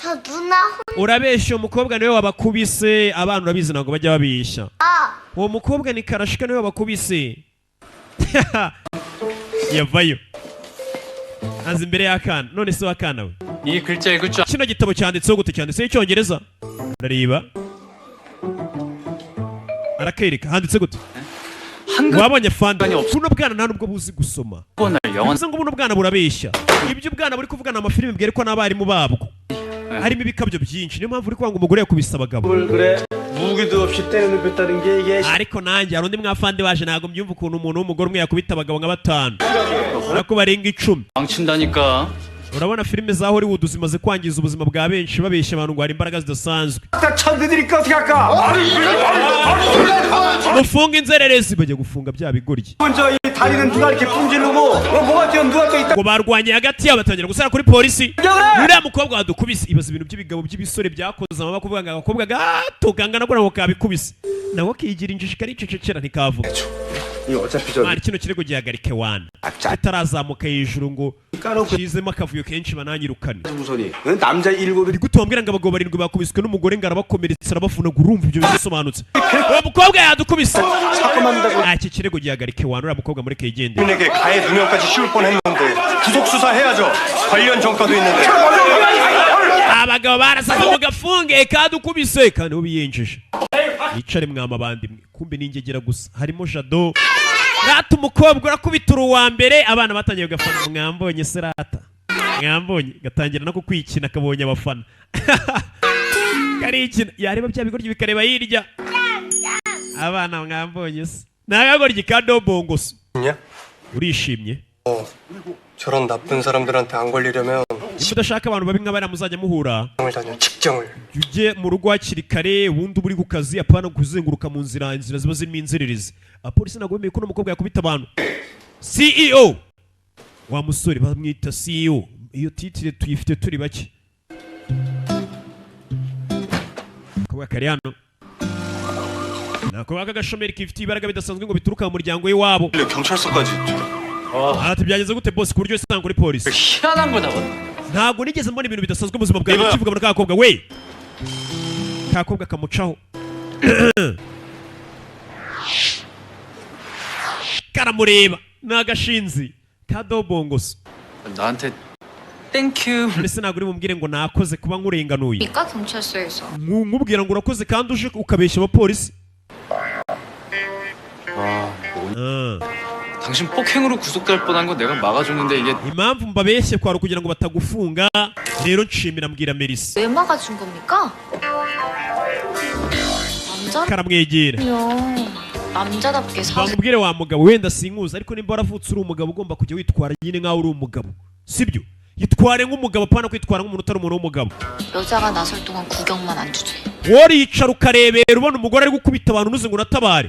저 누나 urabeshya umukobwa niwe wabakubise. abana urabizi ntabwo bajya babeshya. uwo mukobwa ni Karashika niwe wabakubise. yavayo aza imbere y'akana. none se wakana we 이 글자 읽을 줄 kino gitabo cyanditseho gute? cyanditseho icyongereza? arareba arakereka handitse gute? 한글 wabonye fanda buno bwana nta nubwo buzi gusoma. 날 영어 bivuze ngo buno bwana burabeshya. ibyo ubwana buri kuvugana amafilime bwerekwa n'abarimu babwo harimo ibikabyo byinshi. niyo mpamvu uri kwanga umugore yakubise abagabo. 그래 무기도 없이 때려 눕혔다는 게 이게 ariko nanjye hari undi mwafande waje ntabwo mbyumva ukuntu umuntu w'umugore umwe yakubita abagabo nka 5 ariko barenga 10. 망친다니까. urabona filime za Hollywood zimaze kwangiza ubuzima bwa benshi babeshya abantu ngo hari imbaraga zidasanzwe. 천드니까 어떻게 할까? mufunga inzererezi bajya gufunga bya bigoryi. 먼저 이 다리는 누가 이렇게 분지르고 뭐가 뛰어 누가 또 있다. ngo barwanye hagati yabo batangira gusara kuri polisi. uriya mukobwa wadukubise ibaza ibintu by'ibigabo by'ibisore byakoze amababa kuvuga ngo agakobwa gato kangana ko nako kabikubise nawe kigira injiji karicecekera ntikavuga. 이 어차피 저 mari kino kirego gihagarike wana kitarazamuka hejuru ngo kizemo akavuyo kenshi bananyirukane. 무선이 남자 7이 ndi gutambwira ngo abagabo 7 bakubiswe n'umugore ngo arabakomeretsa arabavuna urumva ibyo bisobanutse. uwo mukobwa yadukubise. iki kirego gihagarike wana uriya mukobwa mureke yigendere. 민에게 가해 누명까지 씌울 뻔했는데 구속 수사해야죠. 관련 전과도 있는데. abagabo barasaka mu gafunge kadukubise kandi ubiyenjeje. yicare mwamabandi mwe kumbe ningegera gusa harimo Jado. rata umukobwa urakubita uwa mbere abana batangiye gafana. mwambonye serata mwambonye gatangira no kukwikina kabonye abafana. karikina yareba bya bigoryi bikareba hirya. abana mwambonye se nagagoryi kadobongo se 냐? urishimye 저런 나쁜 사람들한테 안 걸리려면 niba udashaka abantu babi nk'abariya muzajya muhura 직장을 다녀 직장을. ujye mu rugo hakiri kare ubundi uba uri ku kazi apana kuzenguruka mu inzira ziba zirimo inzererezi abapolisi ntabwo bemeye ko uno mukobwa yakubita abantu CEO wa musore bamwita CEO iyo titire tuyifite turi bake akabwa kari hano nakobwa k'agashomeri kifitiye ibaraga bidasanzwe ngo bituruka mu muryango w'iwabo 경찰서까지. ati byageze gute boss ku buryo usanga kuri polisi 희한한 거 나와. ntabwo nigeze mbona ibintu bidasanzwe mu buzima bwawe kivuga muri kakobwa we kakobwa kamucaho karamureba nagashinzi kadobongoso 나한테 땡큐. mbese ntabwo uri bumubwire ngo nakoze kuba nkurenganuye 그러니까 경찰서에서 nkubwira ngo urakoze kandi uje ukabeshya abapolisi 당신 폭행으로 구속될 뻔한 건 내가 막아줬는데 이게 impamvu mbabeshye kwari ukugira ngo batagufunga rero nshimira mbwira Melissa 왜 막아준 겁니까? 남자면 karamwegera 남자답게 사세요. bamubwire wa mugabo wenda sinkuzi ariko nimba waravutse uri umugabo ugomba kujya witwara nyine nk'aho uri umugabo sibyo yitware nk'umugabo apana kwitwara nk'umuntu utari umuntu w'umugabo 여자가 나설 동안 구경만 안 주지. woricara ukarebera ubona umugore ari gukubita abantu unuze ngo unatabare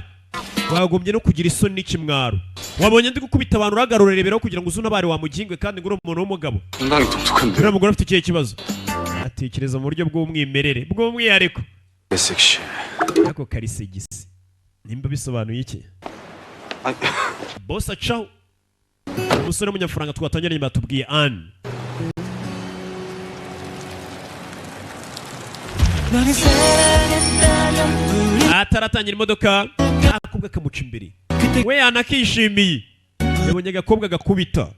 wagombye no kugira isoni n'ikimwaro wabonye ndi gukubita abantu uragarura kugira ngo uzunabare wamugingwe kandi ngo uri umuntu w'umugabo 상당히 똑똑한데. uriya mugore afite ikihe kibazo atekereza mu buryo bw'umwimerere bw'umwihariko 섹시. ako karisegisi nimba bisobanuye iki 아니, boss acaho umusore w'umunyamafaranga twatangiranye batubwiye Anne ataratangira imodoka akobwa kamuca imbere we yanakishimiye yabonye agakobwa gakubita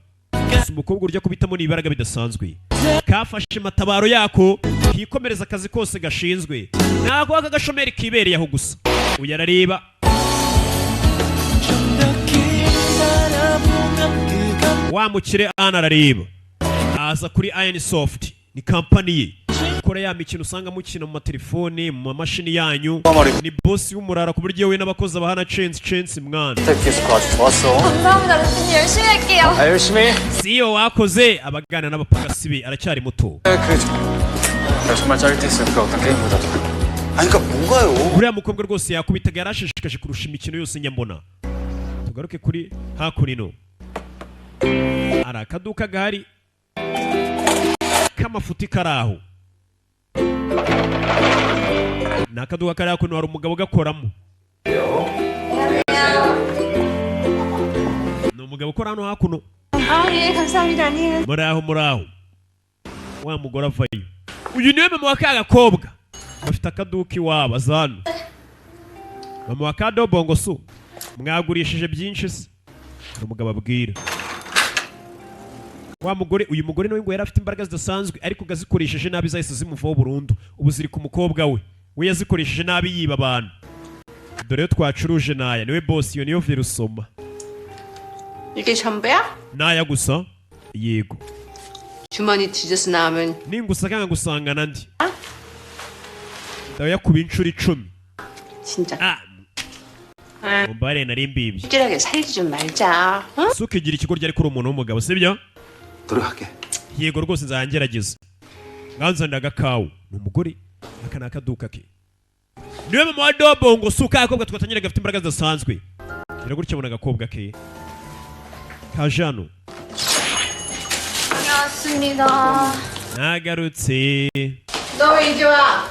gusa umukobwa urya kubitamo ni ibaraga bidasanzwe kafashe matabaro yako kikomereza akazi kose gashinzwe ntabwo aka gashomeri kibereye aho gusa uyu arareba wamukire Anne arareba aza kuri Iron Soft ni kampani ye ikora ya mikino usanga mukina mu matelefone mu mamashini yanyu ni boss w'umurara ku buryo we n'abakozi abahana chance mwana 스태프께서 아주 좋았어. 감사합니다. 대표님 열심히 할게요. 아, 열심히. CEO wakoze abagana n'abapagasi be aracyari muto 그래. 내가 정말 짜릿했어요. 그 어떤 게임보다도. 아니, 그러니까 뭐가요? uriya mukobwa rwose yakubitaga yarashishikaje kurusha imikino yose nyambona tugaruke kuri hakurino hari akaduka gahari k'amafuti kari aho ni akaduka kari hakuno hari umugabo ugakoramo ni umugabo ukora hano hakuno 예, 감사합니다. 안녕히 muri aho wa mugore avayo uyu niwe mama wa ka gakobwa bafite akaduka iwabo aza hano mama wa kadobongo so mwagurishije byinshi se hari umugabo abwira wa mugore uyu mugore nawe ngo yari afite imbaraga zidasanzwe ariko gazikoresheje nabi zahise zimuvaho burundu ubu ziri ku mukobwa we yazikoresheje nabi yiba abantu dore yo twacuruje naya niwe boss iyo niyo virusoma 이게 전부야? naya gusa yego 주머니 뒤져서 나오면 ningusa kanga gusangana ndi ndayakuba inshuro 10 진짜 mumbare nari mbibye 찌질하게 살지 좀 말자. 어? sukigira ikigoryi ariko uri umuntu w'umugabo sibyo 노력할게. yego rwose nzagerageza nganzanira agakawu ni umugore aka ni akaduka ke niwe mama wa dobongo si ukakobwa twatangire gafite imbaraga zidasanzwe gira gutya abona agakobwa ke kaje hano 다녀왔습니다. nagarutse 너 왜 이제 와?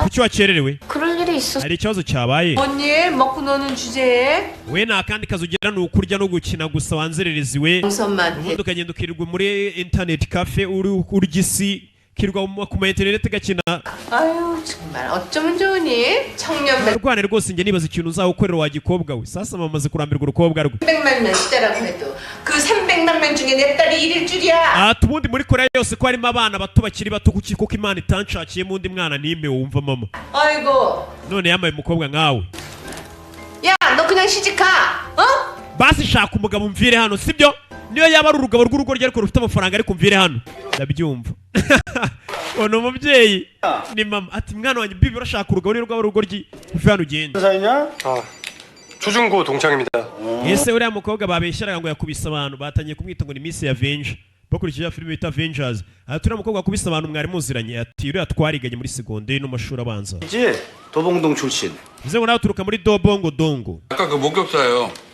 kuki wakererewe 그럴 일이 있었어. hari ikibazo cyabaye 뭔 일? 먹고 노는 주제에 we nta kandi kazi ugira ni ukurya no gukina gusa wanzerereziwe 정선만 ubundi ukagenda ukirirwa muri internet cafe urya isi kirirwa ku ma interineti gakina 아유 정말 어쩌면 좋으니 청년 rwane rwose njye nibaza ikintu uzawukorera wa gikobwa we sasa mamaze kurambirwa urukobwa rwe 300만 명 시대라고 해도 그 300만 명 중에 내 딸이 1일 줄이야. ubundi muri korea yose ko harimo abana bato bakiri bato kuki kuko imana itanshakiye undi mwana n'imwe wumva mama 아이고 none yambaye umukobwa nkawe 야 너 그냥 시집가. 어? basi shaka umugabo mvire hano sibyo niyo yaba ari urugabo rw'urugo rye ariko rufite amafaranga ariko mvire hano ndabyumva ono umubyeyi ni mama ati mwana wanjye bibi urashaka urugabo niyo rwaba urugo rye uve hano ugende 아, 초중고 동창입니다. ese uriya mukobwa babeshyaraga ngo yakubise abantu batangiye kumwita ngo ni Miss Avenger bakurikije ya filime bita Avengers. Ati uriya mukobwa wakubise abantu mwari muziranye, ati uriya twariganye muri segonderi no mashuri abanza. 이제 도봉동 출신. Bize ngo nawe turuka muri Dobongo Dongo. 아까 그 목격자예요.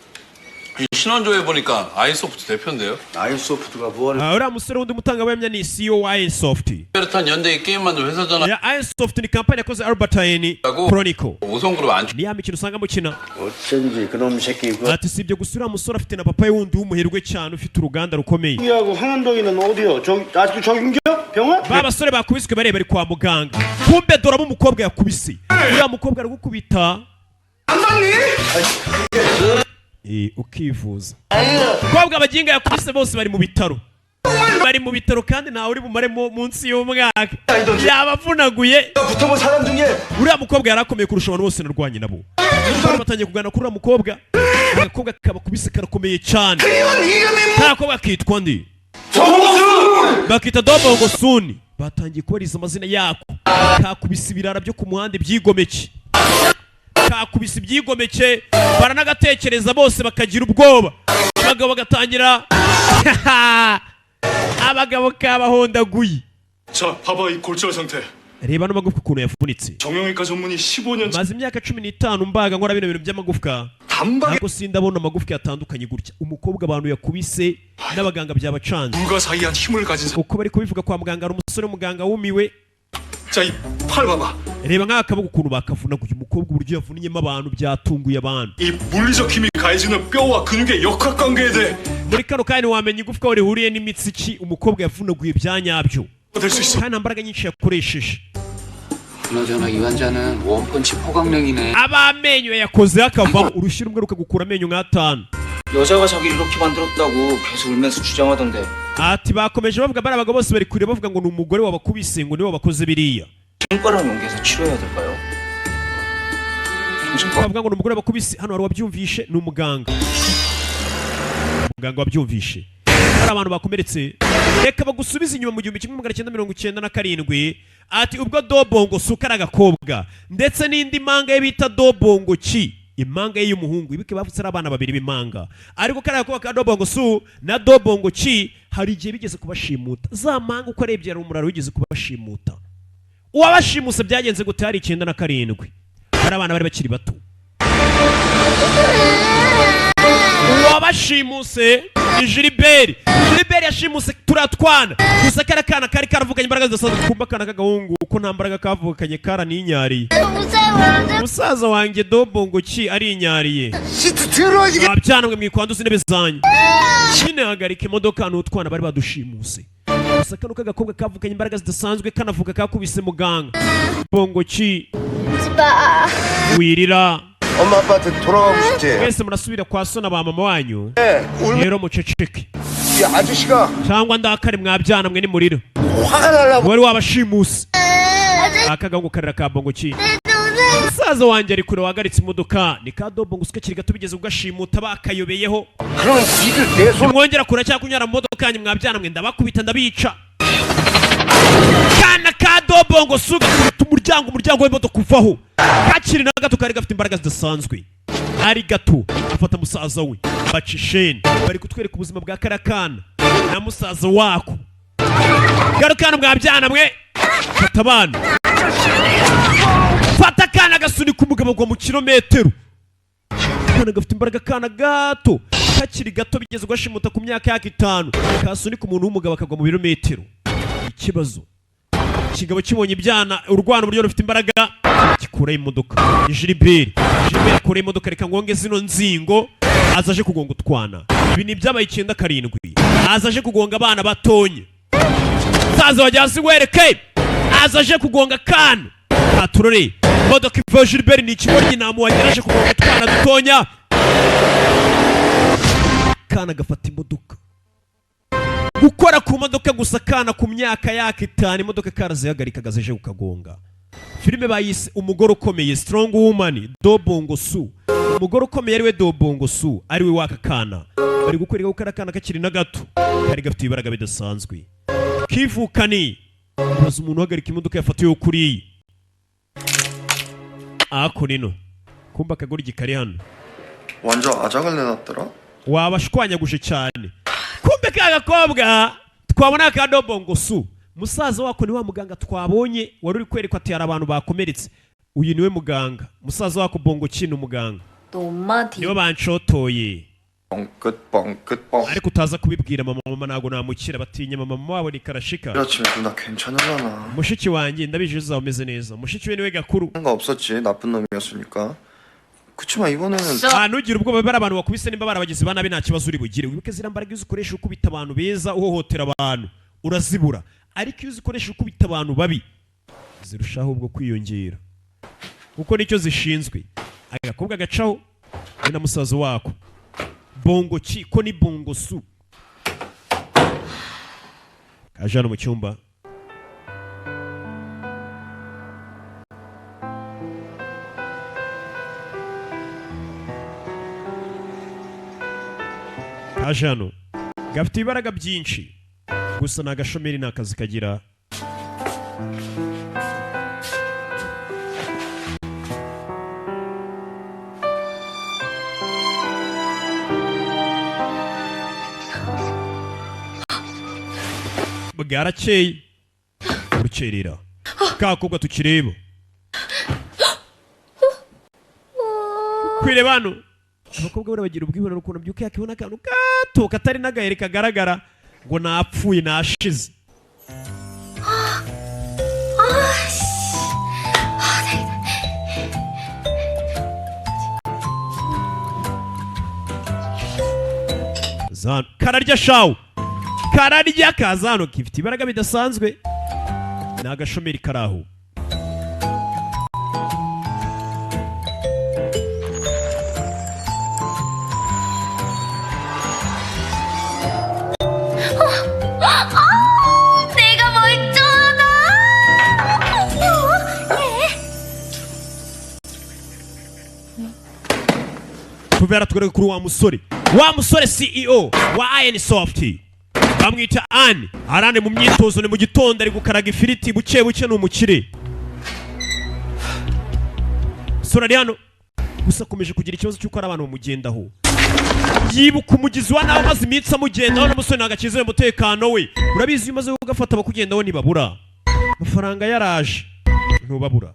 이 신원조회 보니까 아이소프트 대표인데요. 아이소프트가 무언을 uriya musore wundi mutangabuhamya ni CEO wa Airsoft. 베르탄 연대의 게임 만든 회사잖아. Ya Airsoft ni kampani yakoze Albert Einstein Chronicle. 우성그룹 안 Ni ya mikino usanga mukina. 어쩐지 그놈 새끼고. Ati si ibyo gusa uriya musore afite na papa wundi w'umuherwe cyane ufite uruganda rukomeye. 하고 황한동이는 어디요? 아직도 적인겨? 병원? Ba basore bakubiswe bareba bari kwa muganga. Kumbe doramo umukobwa yakubise. Uriya mukobwa ari gukubita. Ukivuza. Umukobwa abaginga yakubise bose bari mu bitaro. Bari mu bitaro kandi ntawe uri bumare munsi y'umwaka. Yabavunaguye. 붙어본 사람 중에 Uriya mukobwa yarakomeye kurusha abantu bose narwanye nabo. Batangiye kugana kuri uriya mukobwa. Agakobwa kabakubise karakomeye cyane. Kakobwa kitwa ndi. Bakita Dobongo Suni. Batangiye kubariza amazina yako. Kakubise ibirara byo ku muhanda byigomeke. Kakubise ibyigomeke baranagatekereza bose bakagira ubwoba. Abagabo bagatangira abagabo kabahondaguye. 자, 봐봐 이 골절 상태. Reba n'amagufwa ukuntu yavunitse. 정형외과 전문의 15년 Maze imyaka 15 mbaga nkora bino bintu by'amagufwa. 단박에 Ntabwo sindabona amagufwa yatandukanye gutya. Umukobwa abantu yakubise n'abaganga byabacanze. 불가사의한 힘을 가진 사람. Uko bari kubivuga kwa muganga ari umusore muganga wumiwe. 자, 이 팔 봐봐. Reba nk'akaboko ukuntu bakavunaguye umukobwa uburyo yavunyemo abantu byatunguye abantu. 이 물리적 힘이 가해지는 뼈와 근육의 역학관계에 대해 Muri kano kandi wamenya igufwa aho rihuriye n'imitsi ki umukobwa yavunaguye byanyabyo. 될수 있어. Kandi mbaraga nyinshi yakoresheje. 그나저나 이 환자는 원펀치 포강냉이네. Abamenyo yakoze akavamo urushyi rumwe rukagukura amenyo nk'atanu. 여자가 자기를 이렇게 만들었다고 계속 울면서 주장하던데. Ati bakomeje bavuga bari abagabo bose bari kure bavuga ngo ni umugore wabakubise ngo niwe wabakoze biriya. 손가락 연계해서 치료해야 될까요? Bavuga ngo ni umugore wabakubise hano hari wabyumvishe ni umuganga. Umuganga wabyumvishe. Hari abantu bakomeretse reka bagusubiza inyuma mu 1997. Ati ubwo Dobongo Suka aragakobwa ndetse n'indi manga ye bita Dobongo Chi. Imanga ye y'umuhungu ibike bavutse ari abana babiri b'imanga. Ariko kariya ko ka Dobongo Su na Dobongo Chi hari igihe bigeze kubashimuta. Za manga uko arebye ari umuraro wigeze kubashimuta. Uwabashimuse byagenze gute hari 97. Hari abana bari bakiri bato. Uwabashimuse ni Gilbert. Gilbert yashimuse turatwana. Gusa karakana kari karavuganye imbaraga zidasanzwe kumba kana kagahungu uko nta mbaraga kavukanye kara ninyariye. Musaza wanjye Dobongo Chi ari inyariye. Abyanamwe mwikwanduza intebe zanyu. Nyine hagarika imodoka n'utwana bari badushimuse. Gusa kano kagakobwa kavukanye imbaraga zidasanzwe kanavuga kakubise muganga. Bongo Chi wirira. 엄마 아빠한테 돌아가고 싶지? Mwese murasubira kwa so na ba mama wanyu. Rero muceceke. 이 아저씨가 Cyangwa ndakare mwabyana mwe ni muriro. 화가 날라고. Wari wabashimuse. Akagahungu karira ka Bongo Chi. Musaza wanjye ari kure wagaritse imodoka ni ka Dobongo Suka kiri gato bigeze ugashimuta bakayobeyeho. 그럼 니들 내 손. Mwongera kura cyangwa kunyara mu modoka yanyu mwabyana mwe ndabakubita ndabica. Kana ka Dobongo Suka umuryango w'imodoka kuvaho. Kakiri na gato kari gafite imbaraga zidasanzwe. Ari gato afata musaza we bacisheni bari kutwereka ubuzima bwa karakana na musaza wako. Garukana mwabyana mwe fata abana. Fata kana gasunika umugabo gwa mu kilometero. Kana gafite imbaraga kana gato kakiri gato bigeze ugashimuta ku myaka yaka 5 kasunika umuntu w'umugabo akagwa mu birometero. Ikibazo kigabo kibonye ibyana urwana uburyo rufite imbaraga kikura imodoka. Gilbert akora imodoka reka ngonge zino nzingo azaje kugonga utwana. Ibi ni byabaye 97. Azaje kugonga abana batonye. Saza wajyasi wereke azaje kugonga kana. Aturore imodoka iva Gilbert ni ikigoryi namuwageraje kugonga utwana dutonya. Kana gafata imodoka gukora ku modoka gusa kana ku myaka yaka 5 imodoka karazihagarika gazeje kukagonga. Filime bayise umugore ukomeye Strong Woman Dobongo Su. Umugore ukomeye ariwe Dobongo Su ariwe waka kana. Bari gukwereka ko karakana kakiri na gato kari gafite ibaraga bidasanzwe. Kivukani baza umuntu uhagarika imodoka yafatiye kuri ako nino kumba kagoryi kari hano. 완전 아작을 내놨더라. wabashwanyaguje cyane. Kumbe ka gakobwa twabona ka Dobongo Su, musaza wako ni wa muganga twabonye wari uri kwerekwa ati hari abantu bakomeretse. Uyu niwe muganga, musaza wako Bongo Chino muganga. 너 엄마 뒤 nibo banshotoye 뻥끗 ariko utaza kubibwira mama nago namukira batinya mama wabo ni karashika. 그렇지 누나 괜찮을라나. mushiki wanjye ndabije uzaba umeze neza. mushiki we niwe gakuru. 상관 없었지 나쁜 놈이었으니까. 그치만 이번에는 nugira ubwoba bari abantu bakubise nimba barabagize banabi nta kibazo uri bugire. wibuke zira mbaraga uzikoresha ukubita abantu beza uhohotera abantu urazibura, ariko iyo uzikoresha ukubita abantu babi zirushaho ubwo kwiyongera kuko nicyo zishinzwe. agakobwa gacaho ni na musaza wako Bongo Chi ko ni Bongo Su kaje hano mu cyumba. kaje hano gafite ibaraga byinshi gusa na gashomeri nakazi kagira. bwarakeye urukerera kakobwa tukireba kwireba hano abakobwa bari bagira ubwibone ukuntu byuka yakibona akantu gato katari n'agahere kagaragara ngo napfuye nashize. kararya shawu kararya kaza hano kifite ibaraga bidasanzwe ni agashomeri karaho. 내가 멀쩡하다. tuvera tugarega kuri wa musore CEO wa Iron Soft bamwita Anne. arane mu myitozo ni mu gitondo ari gukaraga ifiriti buke buke n'umukire. sura hano gusa akomeje kugira ikibazo cy'uko ari abantu bamugendaho. yibuka umugizi wa nawe maze iminsi amugendaho n'umusore nagakize umutekano we. urabizi umaze kugafata abakugendaho ntibabura amafaranga yaraje ntubabura.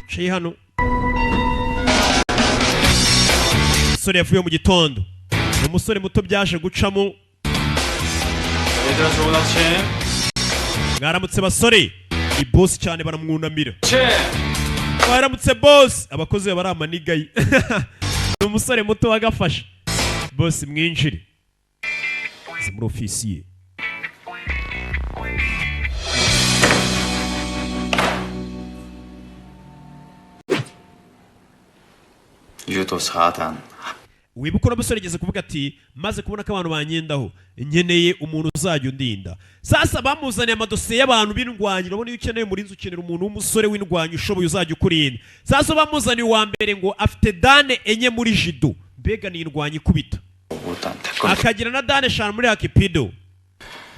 ciye hano umusore yavuye mu gitondo umusore muto byaje gucamo. 얘들아 좋은 아침. mwaramutse basore. ni boss cyane baramwunamira. mwaramutse boss. abakozi bari amanigayi ni umusore muto wagafasha boss mwinjire muri ofisi ye. 유도 4단. wibuka umusore ageze kuvuga ati maze kubona ko abantu banyendaho nkeneye umuntu uzajya undinda. sasa bamuzaniye amadosiye y'abantu b'indwanyi. urabona iyo ukeneye umurinzi ukenera umuntu w'umusore w'indwanyi ushoboye uzajya ukurinda. sasa bamuzaniye uwa mbere ngo afite dane enye muri jido, mbega ni indwanyi ikubita, akagira na dane eshanu muri hakipido.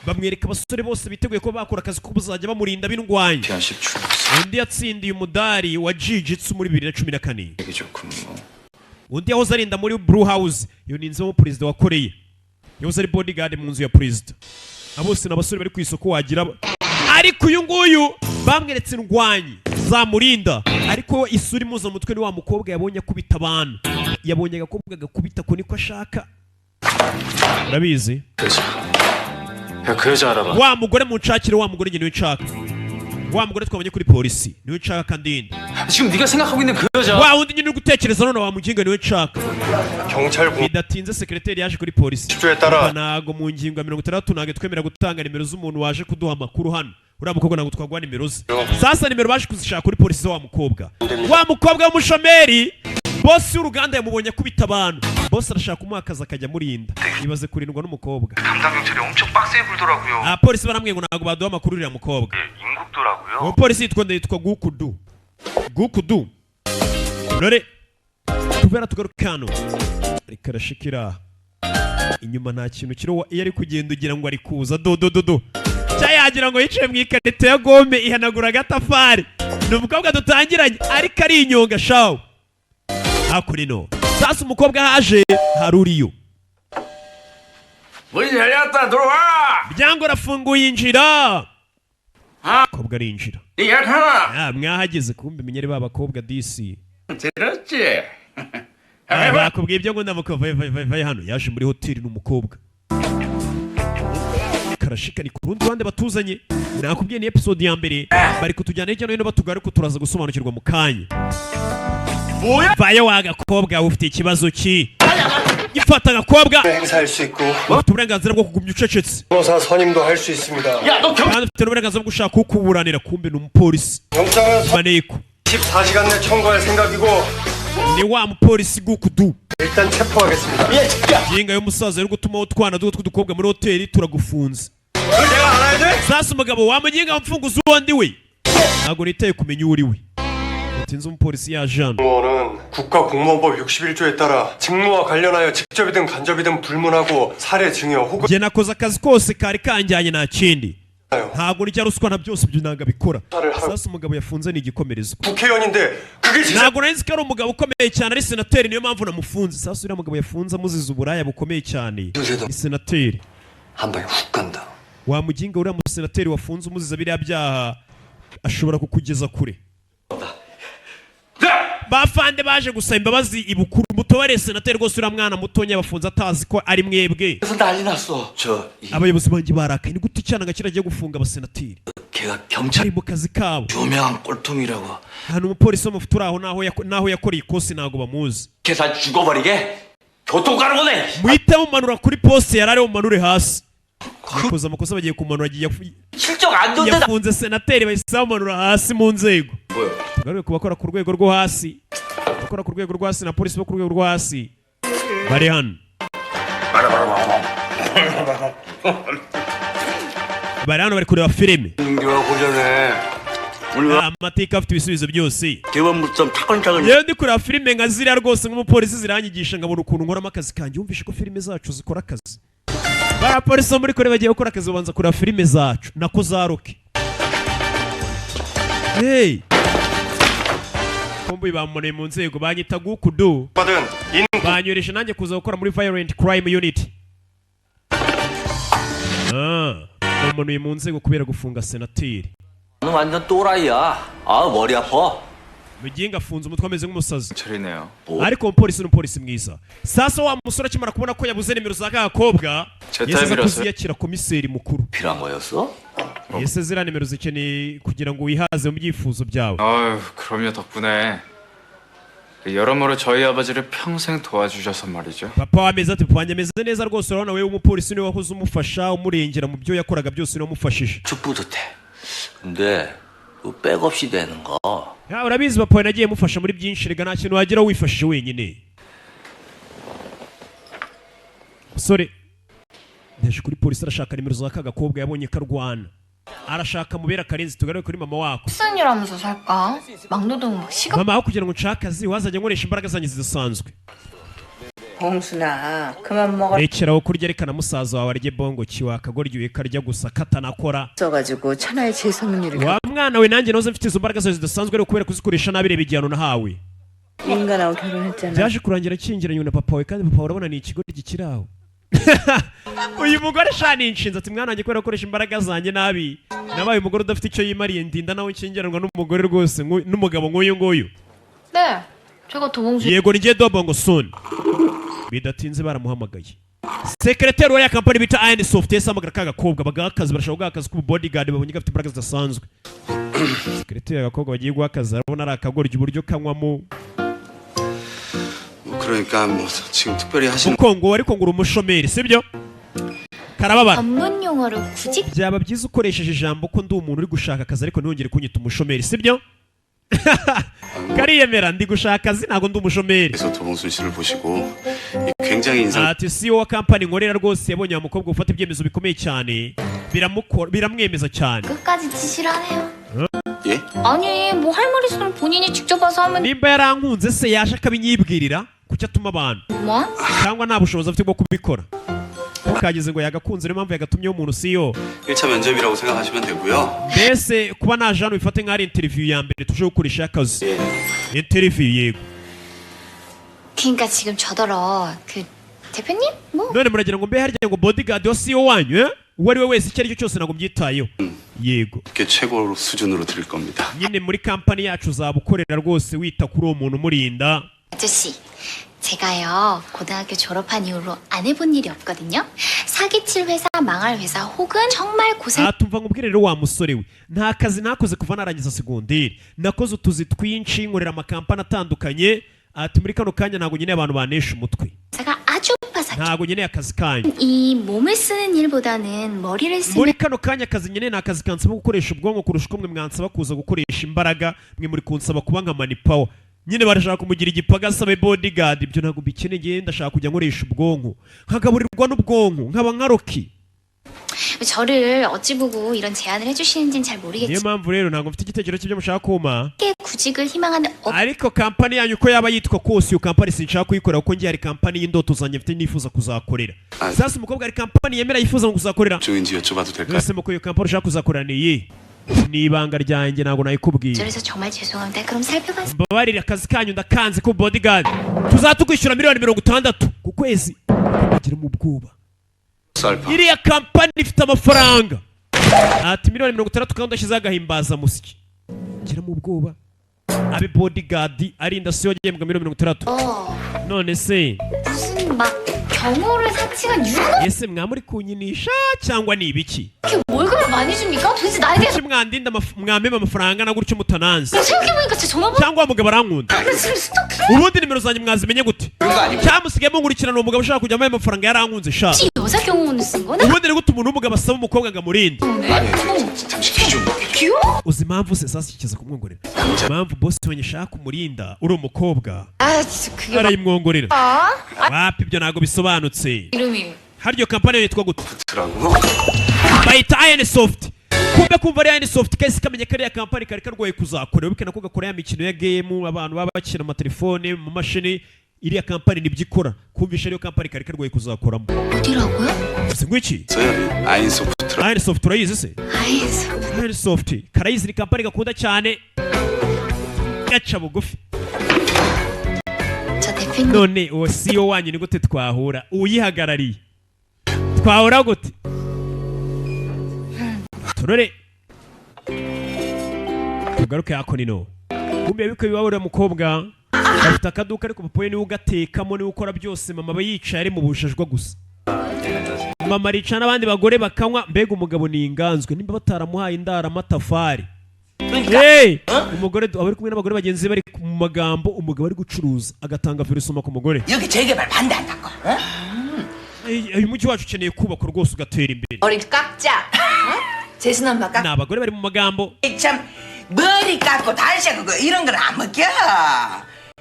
bamwereka abasore bose biteguye ko bakora akazi ko bazajya bamurinda b'indwanyi. undi yatsindiye umudari wa jiu-jitsu muri 2014. undi yahoze arinda muri Blue House, iyo ni inzu y'umuperezida wa Korea. yahoze ari bodyguard mu nzu ya perezida. abose n'abasore bari ku isoko wagira. ariko uyu nguyu bamweretse indwanyi zamurinda, ariko isuri muza mutwe ni wa mukobwa yabonye akubita abantu. yabonye agakobwa gakubita ko niko ashaka. urabizi wa mugore mu nshakire, wa mugore nyine nshaka, wa mugore twabonye kuri polisi niwe nshaka kandinda. 지금 네가 생각하고 있는 그 여자. wa wundi nyine gutekereza none wa muginga niwe nshaka. 경찰국 bidatinze sekreteri yaje kuri polisi. 10조에 따라 nago mu ngingo ya 60 nage twemera gutanga nimero z'umuntu waje kuduha amakuru hano. uriya mukobwa ntabwo twagwa nimero ze. sasa nimero baje kuzishaka kuri polisi za wa mukobwa w'umushomeri. bosi y'uruganda yamubonye akubita abantu. bosi arashaka kumuha akazi akajya murinda. ibaze kurindwa n'umukobwa. 담당 경찰이 엄청 빡세게 굴더라고요. polisi baramwe ngo ntabwo baduha amakuru uriya mukobwa. 인국도라고요. uwo polisi yitwa Gukudu. rore tuvera tugaruka hano reka arashikira inyuma nta kintu kiriho. iyo ari kugenda ugira ngo ari kuza dodododo cyayagira ngo yicaye mu ikarito ya gome ihanagura agatafari. ni umukobwa dutangiranye ariko ari inyonga shawo. hakurino sasa umukobwa haje haruriyo 문이 열렸다 들어와. muryango arafunguye injira umukobwa arinjira 예찬아. mwahageze kumbe menyere ba bakobwa disi 들었지? bakubwiye ibyo ngo ndamukova vaye hano yaje muri hoteli n'umukobwa karashika ni ku rundi ruhande batuzanye nakubwiye ni episode ya mbere bari kutujyana hirya no hino batugaruka turaza gusobanukirwa mu kanya vayo wagakobwa ufite ikibazo ki gifata agakobwa 행사할 수 있고 ufite uburenganzira bwo kugumya ucecetse 변호사 선임도 할 수 있습니다. kandi ufite n'uburenganzira bwo gushaka ukuburanira kumbe ni umupolisi 영장은 maneko 14시간 내 청구할 생각이고 ni wa mupolisi gukudu 일단 체포하겠습니다. yinga y'umusaza uri gutuma utwana duto tw'udukobwa muri hoteli turagufunze 그걸 내가 알아야 돼? sasa umugabo wamuginga wamfunguza uwandi we ntabwo nitaye kumenya uwo uri we utinze umupolisi yajana 공무원은 국가공무원법 61조에 따라 직무와 관련하여 직접이든 간접이든 불문하고 사례 증여 혹은 njye nakoze akazi kose kari kanjyanye nta kindi ntabwo nijya ruswa na byose ibyo ntabwo abikora sasa umugabo yafunze ni igikomerezwa 국회의원인데 그게 진짜 ntabwo nari nzi ko ari umugabo ukomeye cyane ari senateri niyo mpamvu namufunze sasa uriya mugabo yafunze amuziza uburaya bukomeye cyane ni senateri 한 방에 훅 간다. wamuginga uriya musenateri wafunze umuziza biriya byaha ashobora kukugeza kure bafande baje gusaba imbabazi ibukuru mutobare senateri rwose uriya mwana mutonya bafunze atazi ko ari mwebwe 그래서 난리 났어. abayobozi banjye barakaye ni gute icyana gakira agiye gufunga abasenateri 걔가 경찰 ari mu kazi kabo 유명한 꼴통이라고. hano umupolisi w'amafuti uri aho naho yakoreye ikosi ntabwo bamuzi 걔사 죽어버리게 교통 가는 거네. muhite mumanura kuri poste yari ariho mumanure hasi yakoze amakosa bagiye kumanura 실적 안 좋대. yafunze senateri bahise bamanura hasi mu nzego tugaruke ku bakora ku rwego rwo hasi abakora ku rwego rwo hasi na polisi bo ku rwego rwo hasi bari hano bari kureba filime amateka afite ibisubizo byose 기본부터 차근차근. yewe ndi kureba filime nka ziriya rwose nk'umupolisi ziranyigisha nkabona ukuntu nkoramo akazi kanjye wumvishe ko filime zacu zikora akazi barapolisi bo muri kure bagiye gukora akazi babanza kureba filime zacu nako za roke hey kombo bamuneye mu nzego banyita gukudu 받은 인 banyoresha nanjye kuza gukora muri violent crime unit bamunuye mu nzego kubera gufunga senateri 너 완전 또라이야. 아 머리 아파. muginga afunze umutwe ameze nk'umusazi 저리네요. ariko umupolisi ni umupolisi mwiza sasa wa musore akimara kubona ko yabuze nimero za kagakobwa yese kuziyakira komiseri mukuru 필요한 거였어? yese ziriya nimero zikeneye kugira ngo wihaze mu byifuzo byawe 아유, 그럼요 덕분에 여러모로 저희 아버지를 평생 도와주셔서 말이죠. papa wameze ati papa wanjye ameze neza rwose urabona wewe umupolisi niwe wahoze umufasha umurengera mu byo yakoraga byose niwe wamufashije 쭉 뿌듯해. 근데 그 백없이 되는 거. ya urabizi papa nagiye mufasha muri byinshi rega nta kintu wagira wifashije wenyine musore yaje kuri polisi arashaka nimero za kagakobwa yabonye karwana arashaka mubera karenzi tugaruke kuri mama wako 무슨 일 하면서 살까? 막노동 막 시급 mama aho kugira ngo nshake akazi wazajya nkoresha imbaraga zanjye zidasanzwe 봉순아 그만 먹어 rekeraho kurya rekana musaza wawe arye bongo kiwakagoryoye karya gusa katanakora 써가지고 천하의 재성률이 wa mwana we nanjye nahoze mfite izo mbaraga zawe zidasanzwe ariko kubera kuzikoresha nabi reba igihano nahawe 인간하고 결혼했잖아 byaje kurangira akingiranywe na papa we kandi papa urabona ni ikigo gikiri aho uyu mugore shani inshinze ati mwana wanjye kubera gukoresha imbaraga zanjye nabi nabaye umugore udafite icyo yimariye ndinda nawe nkingiranwa n'umugore rwose n'umugabo nk'uyu nguyu 네 제가 도봉수 yego ni dobongo soon bidatinze baramuhamagaye sekreteri wa ya kampani bita Iron Soft yasamagara kagakobwa bagakazi barashaka guha akazi k'ubu bodyguard babonye gafite imbaraga zidasanzwe sekreteri agakobwa bagiye guha akazi arabona ari akagoryi uburyo kanywamo 그러니까 뭐 지금 특별히 하시는 kuko ngo ariko ngo uri umushomeri sibyo karababara 전문 용어를 굳이 byaba byiza ukoresheje ijambo ko ndi umuntu uri gushaka akazi ariko ntihongere kunyita umushomeri sibyo kariyemera ndi gushaka akazi ntabwo ndi umushomeri 그래서 도봉순 씨를 보시고 굉장히 인상 ati CEO wa kampani nkorera rwose yabonye wa mukobwa ufata ibyemezo bikomeye cyane biramwemeza cyane 끝까지 지시라네요. 예? 아니 뭐 할 말 있으면 본인이 직접 와서 하면 nimba yarankunze se yaje akabinyibwirira kuki atuma abantu 뭐? cyangwa nta bushobozi afite bwo kubikora ntukageze ngo yagakunze niyo mpamvu yagatumyeho umuntu CEO 1차 면접이라고 생각하시면 되고요. mbese kuba naje hano bifate nk'ari interview ya mbere tuje gukoresha akazi interview yego 그러니까 지금 저더러 그 대표님? 뭐? none muragira ngo mbe harya ngo bodyguard wa CEO wanyu uwo ari we wese icyo ari cyo cyose ntabwo mbyitayeho yego 그게 최고 수준으로 드릴 겁니다. nyine muri kampani yacu uzaba ukorera rwose wita kuri uwo muntu umurinda 아저씨, 제가요 고등학교 졸업한 이후로 안 해본 일이 없거든요. 사기칠 회사, 망할 회사, 혹은 정말 고생. tumva nkubwire rero wa musore we nta kazi nakoze kuva narangiza segonderi nakoze utuzi twinshi nkorera amakampani atandukanye ati muri kano kanya ntabwo nyine abantu banesha umutwe 제가 아주 바삭. ntabwo nyine akazi kanyu 이 몸을 쓰는 일보다는 머리를 쓰는. muri kano kanya akazi nyine ni akazi kansaba gukoresha ubwonko kurusha uko mwe mwansaba kuza gukoresha imbaraga mwe muri kunsaba kuba nka manipawa nyine barashaka kumugira igipagasa abe bodyguard ibyo ntabwo bikeneye ndashaka kujya nkoresha ubwonko nkagaburirwa n'ubwonko nkaba nka Rocky 저를 어찌 보고 이런 제안을 해주시는지는 잘 niyo 모르겠지만 mpamvu rero ntabwo mfite igitekerezo cy'ibyo mushaka kuma 구직을 희망하는 ariko kampani yanyu uko yaba yitwa kose iyo kampani sinshaka kuyikorera kuko ngiye hari kampani y'indoto zanjye mfite nifuza kuzakorera sasa umukobwa hari kampani yemera yifuza ngo kuzakorera 쪽인지 여쭤봐도 될까요? ese muko iyo kampani ushaka kuzakorera ni iyi ni ibanga ryanjye ntabwo nayikubwiye 그래서 정말 죄송합니다. 그럼 살펴봐서. mbabarire akazi kanyu ndakanze ko bodyguard tuzatugwishyura miliyoni 60 ku kwezi kugira mu bwoba 쌀파. iriya kampani ifite amafaranga ati miliyoni 60 kandi udashyizeho agahimbaza musyi gira mu bwoba abe bodyguard arinda siyo gihembwa miliyoni 60 none se 무슨 막 경호를 사칭한 유머? ese mwamuri kunyinisha cyangwa ni ibiki 이렇게 월급을 많이 줍니까? 도대체 나에 대해서. kuki mwandinda mwamema amafaranga na gutyo mutananze 생각해보니까 진짜 전화번호. cyangwa umugabo arankunda 나 지금 스토킹. ubundi nimero zanjye mwazimenye gute cyamusigayemo nkurikirana umugabo ushaka kujya amuha amafaranga yarankunze sha 혹시 여자 경호원을 쓴 거나? ubundi ni gute umuntu w'umugabo asaba umukobwa ngo amurinde 잠시 귀 좀. 귀여워? uzi impamvu se sasa kikiza kumwongorera impamvu bosi wenye shaka umurinda uri umukobwa 아 진짜 그게 arayimwongorera 아? wapi ibyo ntabwo bisobanutse 이름이 haryo kampani yitwa gute 더라고. bayita Iron Soft kumbe kumva ari Iron Soft kese kamenye kariya kampani kari karwaye kuzakora bikana ko gakora ya mikino ya game abantu baba bakina amatelefone mu mashini iriya kampani nibyo ikora kumvisha ariyo kampani kari karwaye kuzakoramo 어디라고요? uzi ngwiki 저야 아인소프트. Iron Soft urayizi se 아이스. Iron Soft karayizi ni kampani gakunda cyane gaca bugufi 저 대표님. none uwo CEO wanyu ni gute twahura uyihagarariye twahura gute turore tugaruke yako nino kumbe biko biba uriya mukobwa afite akaduka ariko papa we niwe ugatekamo niwe ukora byose mama aba yicaye ari mu bushajwa gusa mama aricara n'abandi bagore bakanywa mbega umugabo ni inganzwe nimba bataramuhaye indara amatafari hey! umugore aba ari kumwe n'abagore bagenzi be bari mu magambo umugabo ari gucuruza agatanga virisoma ku mugore 여기 재개발 반대한다고. 어? uyu mujyi wacu ukeneye kubakwa rwose ugatera imbere 머리 깎자. 어? 재순 엄마 깎. ni abagore bari mu magambo 참 머리 깎고 달샤 그거 이런 건 안 먹혀.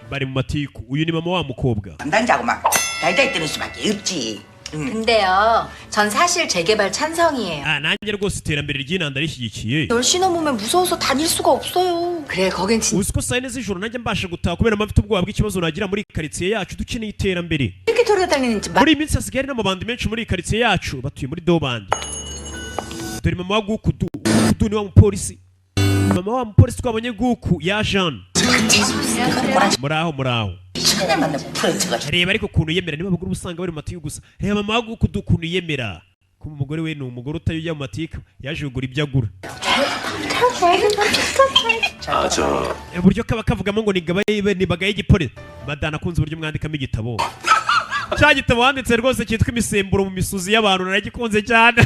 bari mu matiku uyu ni mama wa mukobwa 담당자고 막 달달 뜨는 수밖에 없지. 근데요, 전 사실 재개발 찬성이에요. nanjye rwose iterambere ry'inanda rishyigikiye 열시나 보면 무서워서 다닐 수가 없어요. 그래, 거긴 진짜 uzi ko saa yine z'ijoro nanjye mbasha gutaha kubera mpamvu ubwoba bw'ikibazo nagira muri karitsiye yacu dukeneye iterambere 이렇게 돌아다니는지 muri iyi minsi hasigaye hari n'amabandi menshi muri iyi karitsiye yacu batuye muri dobandi dore mama wa gukudu gukudu ni wa mupolisi mama wa mupolisi twabonye guku ya Jean muraho 천년만에 풀어져가지고. reba ariko ukuntu yemera niba abagore usanga bari mu matiku gusa reba mama wa gukudu ukuntu yemera kuba umugore we ni umugore utayujya mu matiku yaje kugura ibyo agura 저 uburyo kaba kavugamo ngo nibagaye igipore madana akunze uburyo mwandikamo igitabo cya gitabo wanditse rwose cyitwa imisemburo mu misuzi y'abantu naragikunze cyane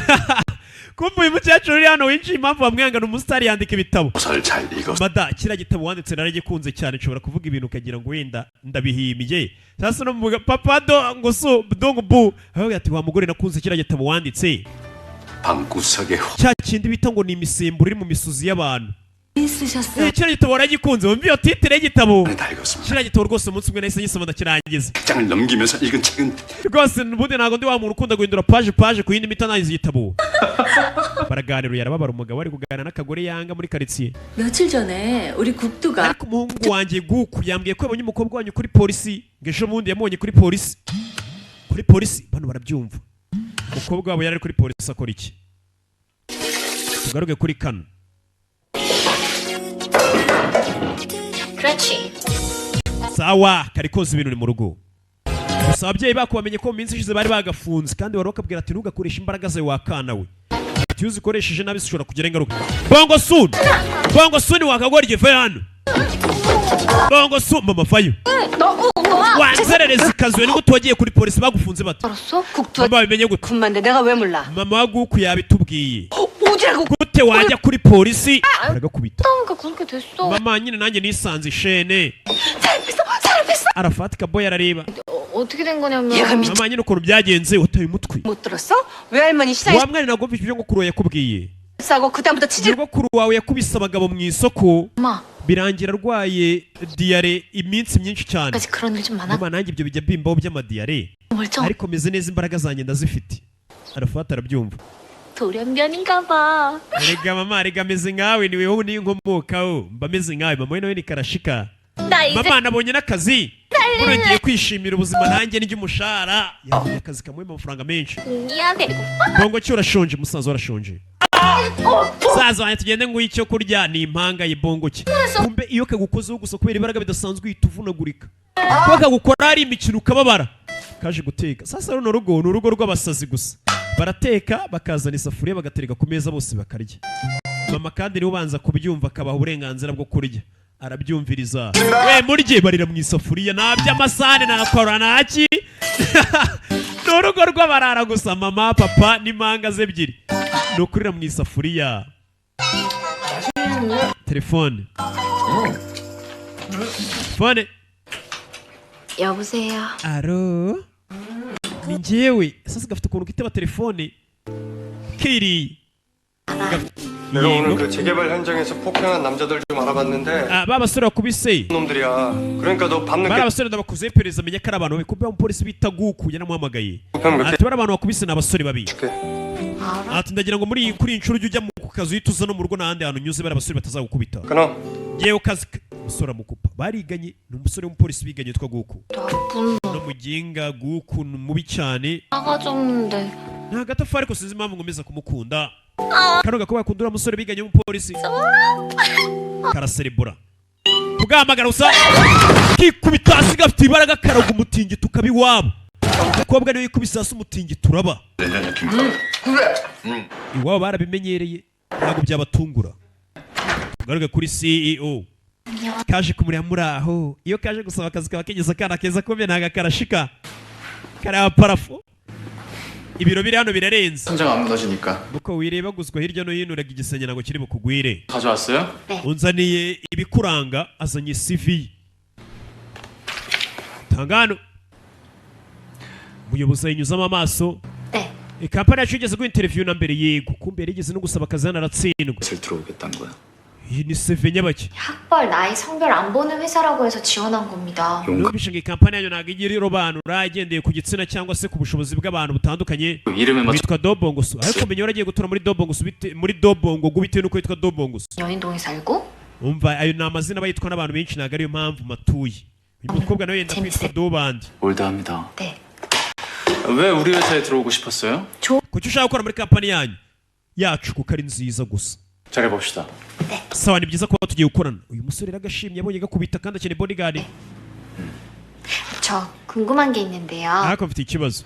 kumva uyu mukecuru uri hano winjiye impamvu bamwihangana umusitari yandika ibitabo 잘 읽었어. mada kiriya gitabo wanditse naragikunze cyane nshobora kuvuga ibintu ukagira ngo wenda ndabihimiye sasa no muga papa do ngo so dongo bu aho ati wa mugore nakunze kiriya gitabo wanditse 방구석에 cya kindi bita ngo ni imisemburo iri mu misuzi y'abantu 쓰셨어요. kiriya gitabo waragikunze wumva iyo titire y'igitabo 다 읽었습니다. kiriya gitabo rwose umunsi umwe nahise nyisoma ndakirangiza 장을 넘기면서 읽은 책은 rwose ubundi ntabwo ndi wa muntu ukunda guhindura paje ku yindi mita nayize igitabo baraganira yarababara umugabo ari kuganira n'akagore yanga muri karitsiye 며칠 전에 우리 국두가 ariko umuhungu wanjye guku yambwiye ko yabonye umukobwa wanyu kuri polisi ngo ejo bundi yamubonye kuri polisi bano barabyumva umukobwa wabo yari ari kuri polisi akora iki tugaruke kuri kano 그렇지. sawa kari koza ibintu ni mu rugo. Gusa ababyeyi bako bamenye ko mu minsi ishize bari bagafunze kandi wari bakabwira ati ntugakoresha imbaraga zawe wakana we. Ati uzikoresheje nabi zishobora kugira ingaruka. Bongo Sun wakagora igive hano. Bongo Sun mama fayo. wanzerereza ikazuye ni gute wagiye kuri polisi bagufunze bate? Mama bimenye gute? 군만데 내가 왜 몰라? Mama waguku yabitubwiye. 어디라고? Gute wajya kuri polisi? Baragakubita. 그러니까 그렇게 됐어. Mama nyine nanjye nisanze ishene. Arafatika boy arareba. 어떻게 된 거냐면 Mama nyine ukuntu byagenze utaye umutwe. 못 들었어? 외할머니 시장에 Wa mwana nagomba ibyo ngo kuro yakubwiye. 싸고 그다음부터 치질. Ngo kuro wawe yakubise abagabo mu isoko. 엄마. Birangira arwaye diare iminsi myinshi cyane. 까지 그런 일 좀 많아. Mama nanjye ibyo bijya bimbaho by'amadiyare. 멀쩡. Ariko meze neza imbaraga zanjye ndazifite. Arafata arabyumva. 돌연변인가 봐. Erega mama rega meze nkawe ni wewe ni inkomokaho. Mba meze nkawe mama we nawe ni karashika. 나 이제 Mama nabonye n'akazi. Buri ngiye kwishimira ubuzima nanjye n'ijyumushara. Yabonye akazi kamuha amafaranga menshi. 야 데리고. Bongo cyo urashonje musaza urashonje. Saza wanjye tugende ngo icyo kurya ni impanga ye bongo cye. Kumbe iyo kagukozeho gusa kubera ibaraga bidasanzwe ituvunagurika. Kuba kagukora ari imikino ukababara. Kaje guteka. Sasa runo rugo ni urugo rw'abasazi gusa. Barateka bakazana isafuriya bagatereka ku meza bose bakarya. Mama kandi niwe ubanza kubyumva akabaha uburenganzira bwo kurya. Arabyumviriza. We murye barira mu isafuriya nabyo amasahane nakora naki. N'urugo rw'abarara gusa mama papa n'impanga ze ebyiri. Nukurira mu isafuriya. Telefone. Phone. 여보세요. Aro. Ni njyewe. Sasa gafite ukuntu kitaba telefone. Kiri. 내가 오늘 그 재개발 현장에서 폭행한 남자들 좀 알아봤는데 아, babasore bakubise. 놈들이야. 그러니까 너 밤늦게 Bari abasore ndabakuze iperereza menya ko ari abantu kumbe umupolisi bita Guku yanamuhamagaye. Ati bari abantu bakubise n'abasore babi. Ati ndagira ngo muri kuri inshuro ujya mu kazi yituza no mu rugo n'ahandi hantu nyuze bari abasore batazagukubita. 그럼 Yewe kazi musora mukupa. Bariganye n'umusore w'umupolisi biganye yitwa Guku. 나쁜 놈. No muginga Guku mubi cyane. 나가 줬는데. Nta gatafari ko sinzi impamvu ngomeza kumukunda. Karoga ko bakundura umusore biganye w'umupolisi. Karaserebura. Kugamagara usa kikubita hasi gafite ibaraga karoga umutingi tukabi wabo. Umukobwa niwe yikubise hasi umutingi turaba. Iwabo barabimenyereye ntabwo byabatungura. Tugaruke kuri CEO. Kaje kumurira muri aho. Iyo kaje gusaba akazi kaba kigeze kana keza kombe ntaga karashika. Karaba parafo. Ibiro biri hano birarenze. 선장 안 묻어지니까. Uko wireba guzwa hirya no hino uraga igisenge nago kiri bukugwire. 가져왔어요? Unzaniye ibikuranga azanye CV. Tangano. Muyobozi yinyuzamo amaso. 네. Ikampani yacu igeze ku interview na mbere yego. Kumbe yarigeze no gusaba akazi hano aratsindwa. 실 들어오겠다는 거야. Iyi ni CV nyabaki. 학벌, 나이, 성별 안 보는 회사라고 해서 지원한 겁니다. Numvise ngo ikampani yanyu ntabwo igira irobanura agendeye ku gitsina cyangwa se ku bushobozi bw'abantu butandukanye. 이름에 맞춰 Witwa Dobongusu. Ariko menya waragiye gutura muri Dobongusu muri Dobongo bitewe nuko yitwa Dobongusu. 여인동에 살고 Umva ayo ni amazina bayitwa n'abantu benshi ntabwo ariyo mpamvu matuye. Uyu mukobwa nawe yenda kwitwa Dobandi. 올드합니다. 네. 왜 우리 회사에 들어오고 싶었어요? Kuki ushaka gukora muri kampani yanyu yacu kuko ari nziza gusa. 잘해봅시다. Sawa ni byiza kuba tugiye gukorana. Uyu musore yaragashimye abonye gakubita kandi akeneye bodyguard. 저 궁금한 게 있는데요. Ariko mfite ikibazo.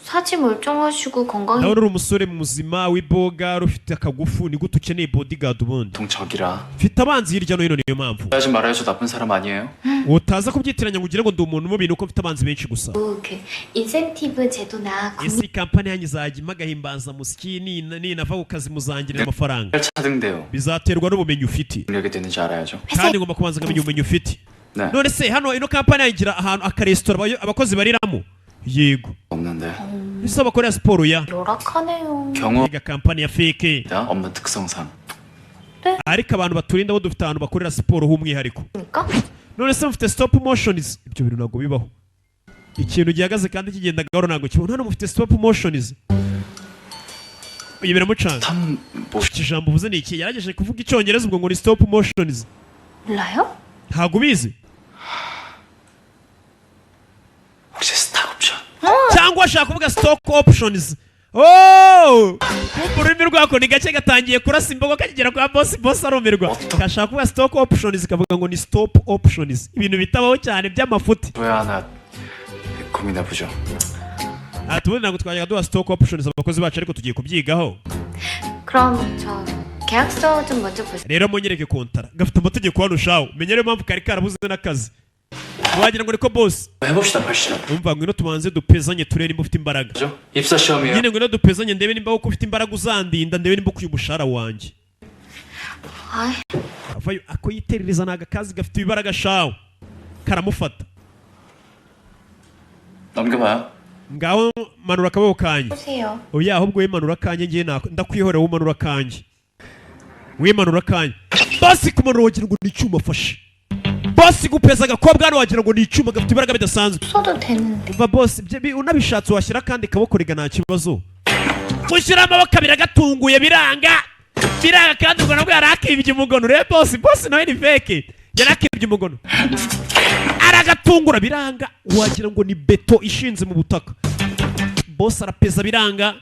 사지 멀쩡하시고 건강해. Nawe uri umusore muzima w'iboga ufite akagufu ni gute ukeneye bodyguard ubundi? 동적이라. Mfite abanzi hirya no hino niyo mpamvu. 하지 말아요. 저 나쁜 사람 아니에요. Utaza kubyitiranya ngo ugire ngo ndi umuntu mubi nuko mfite abanzi benshi gusa. 그 인센티브 제도나 Isi kampani yanyu izajya imagahimbaza musiki ninava ku kazi muzangirira amafaranga. 차등돼요. Bizaterwa n'ubumenyi ufite. 능력이 되는지 알아야죠. Kandi ngomba kubanza nkamenya ubumenyi ufite. 네. None se hano ino kampani yagira ahantu akaresitora abakozi bariramo? Yego. 없는데. Bisa bakorera siporo ya. 열악하네요. 경험이다. Yiga kampani ya fake. 없는 특성상. Ariko abantu baturinda bo dufite ahantu bakorera siporo h'umwihariko. 그러니까 None se mufite stop motions. Ibyo bintu ntabwo bibaho. Ikintu gihagaze kandi kigenda gahoro ntabwo kibona. Hano mufite stop motions. Uyu biramucanga. 참 뭐. Ijambo uvuze ni iki? Yaragejeje kuvuga icyongereza ubwo ngo ni stop motions. 몰라요? Ntabwo ubizi? 혹시 스탁 옵션? Cyangwa ashaka kuvuga stock options. Oh! Ururimi rwako ni gake gatangiye kurasa imbogo kagera kwa boss arumirwa. Gashaka kuba stock options kavuga ngo ni stop options. Ibintu bitabaho cyane by'amafuti. 왜 하나 고민해보죠. Tubundi ntabwo twajyaga duha stock options abakozi bacu ariko tugiye kubyigaho. 그럼 저 계약서 좀 먼저 보세요. Rero munyereke kontara gafite amategeko hano shawo menyere mpamvu kari karabuze n'akazi wagira ngo niko boss 해봅시다, 발시험. umva ngwino tubanze dupezanye turere nimba ufite imbaraga 그죠? 입사 시험이에요. nyine ngwino dupezanye ndebe nimba uko ufite imbaraga uzandinda ndebe nimba ukuye umushahara wanjye avayo ako yiterereza naga kazi gafite ibibaraga shawo karamufata 넘겨봐요. ngaho manura akaboko kanjye 보세요. oya ahubwo wimanura kanjye ngiye ndakwihorera wumanura kanjye wimanura kanjye basi kumanura wagira ngo ni icyuma afashe basi gupeza agakobwa hano wagira ngo ni icyuma gafite imbaraga bidasanzwe 써도 되는데. umva boss unabishatse washyira kandi kaboko riga nta kibazo ushyira amaboko abiri agatunguye biranga kandi ubwo nabwo yari akibye umugono rero boss nawe ni fake yari akibye umugono aragatungura biranga wagira ngo ni beto ishinze mu butaka boss arapeza biranga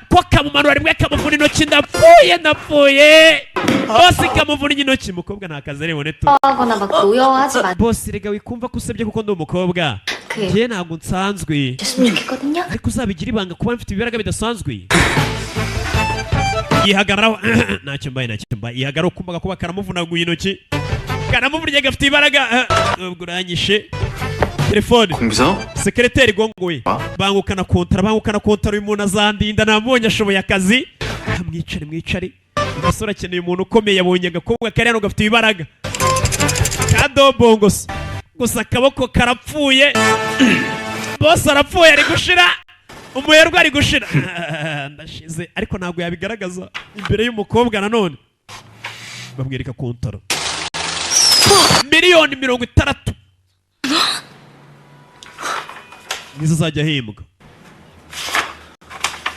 ko kamumanura rimwe kamuvuna intoki ndapfuye boss kamuvuna intoki umukobwa nta kazi aribone tu 하거나 막 노여워하지 마. boss rega wikumva ko usebye kuko ndi umukobwa njye ntabwo nsanzwe 됐으면 좋겠거든요. ariko uzabigira ibanga kuba mfite ibibaraga bidasanzwe yihagararaho ntacyo mbaye yihagararaho kumvaga kuba karamuvunaguye intoki karamuvunye gafite ibaraga ubwo uranyishe telefone 공비서? sekreteri igongoye bangukana kontara uyu muntu azandinda namubonye ashoboye akazi mwicare umusore akeneye umuntu ukomeye yabonye agakobwa kari hano gafite ibibaraga kadobongoso gusa akaboko karapfuye boss arapfuye ari gushira umuherwe ari gushira ndashize ariko ntabwo yabigaragaza imbere y'umukobwa nanone bamwereka kontara miliyoni 60 nizo azajya ahembwa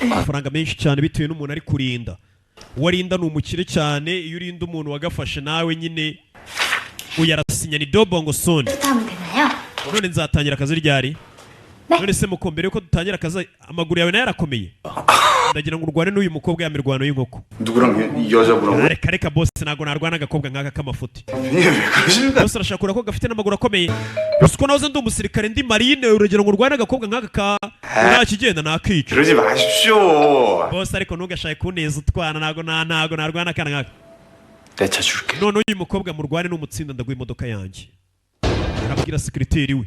amafaranga menshi cyane bitewe n'umuntu ari kurinda uwarinda ni umukire cyane iyo urinda umuntu wagafashe nawe nyine uyarasinya ni dobongo soni 하면 되나요? none nzatangira akazi ryari none se muko mbere yuko dutangira akazi amaguru yawe nayo yarakomeye ndagira ngo urwane n'uyu mukobwa ya mirwano y'inkoko 누구랑 이 여자분하고? reka boss ntago narwana agakobwa nk'aka k'amafuti 왜 그러십니까? boss arashaka ko gafite n'amaguru akomeye gusa ko nahoze ndi umusirikare ndi marine urugero ngo urwane agakobwa nk'aka ka nta kigenda nakica 그러지 마십시오. boss ariko ntugashake kuneza utwana ntago narwana akana nk'aka 내 차 줄게. none uyu mukobwa murwane n'umutsinda ndaguha imodoka yanjye arabwira sekreteri we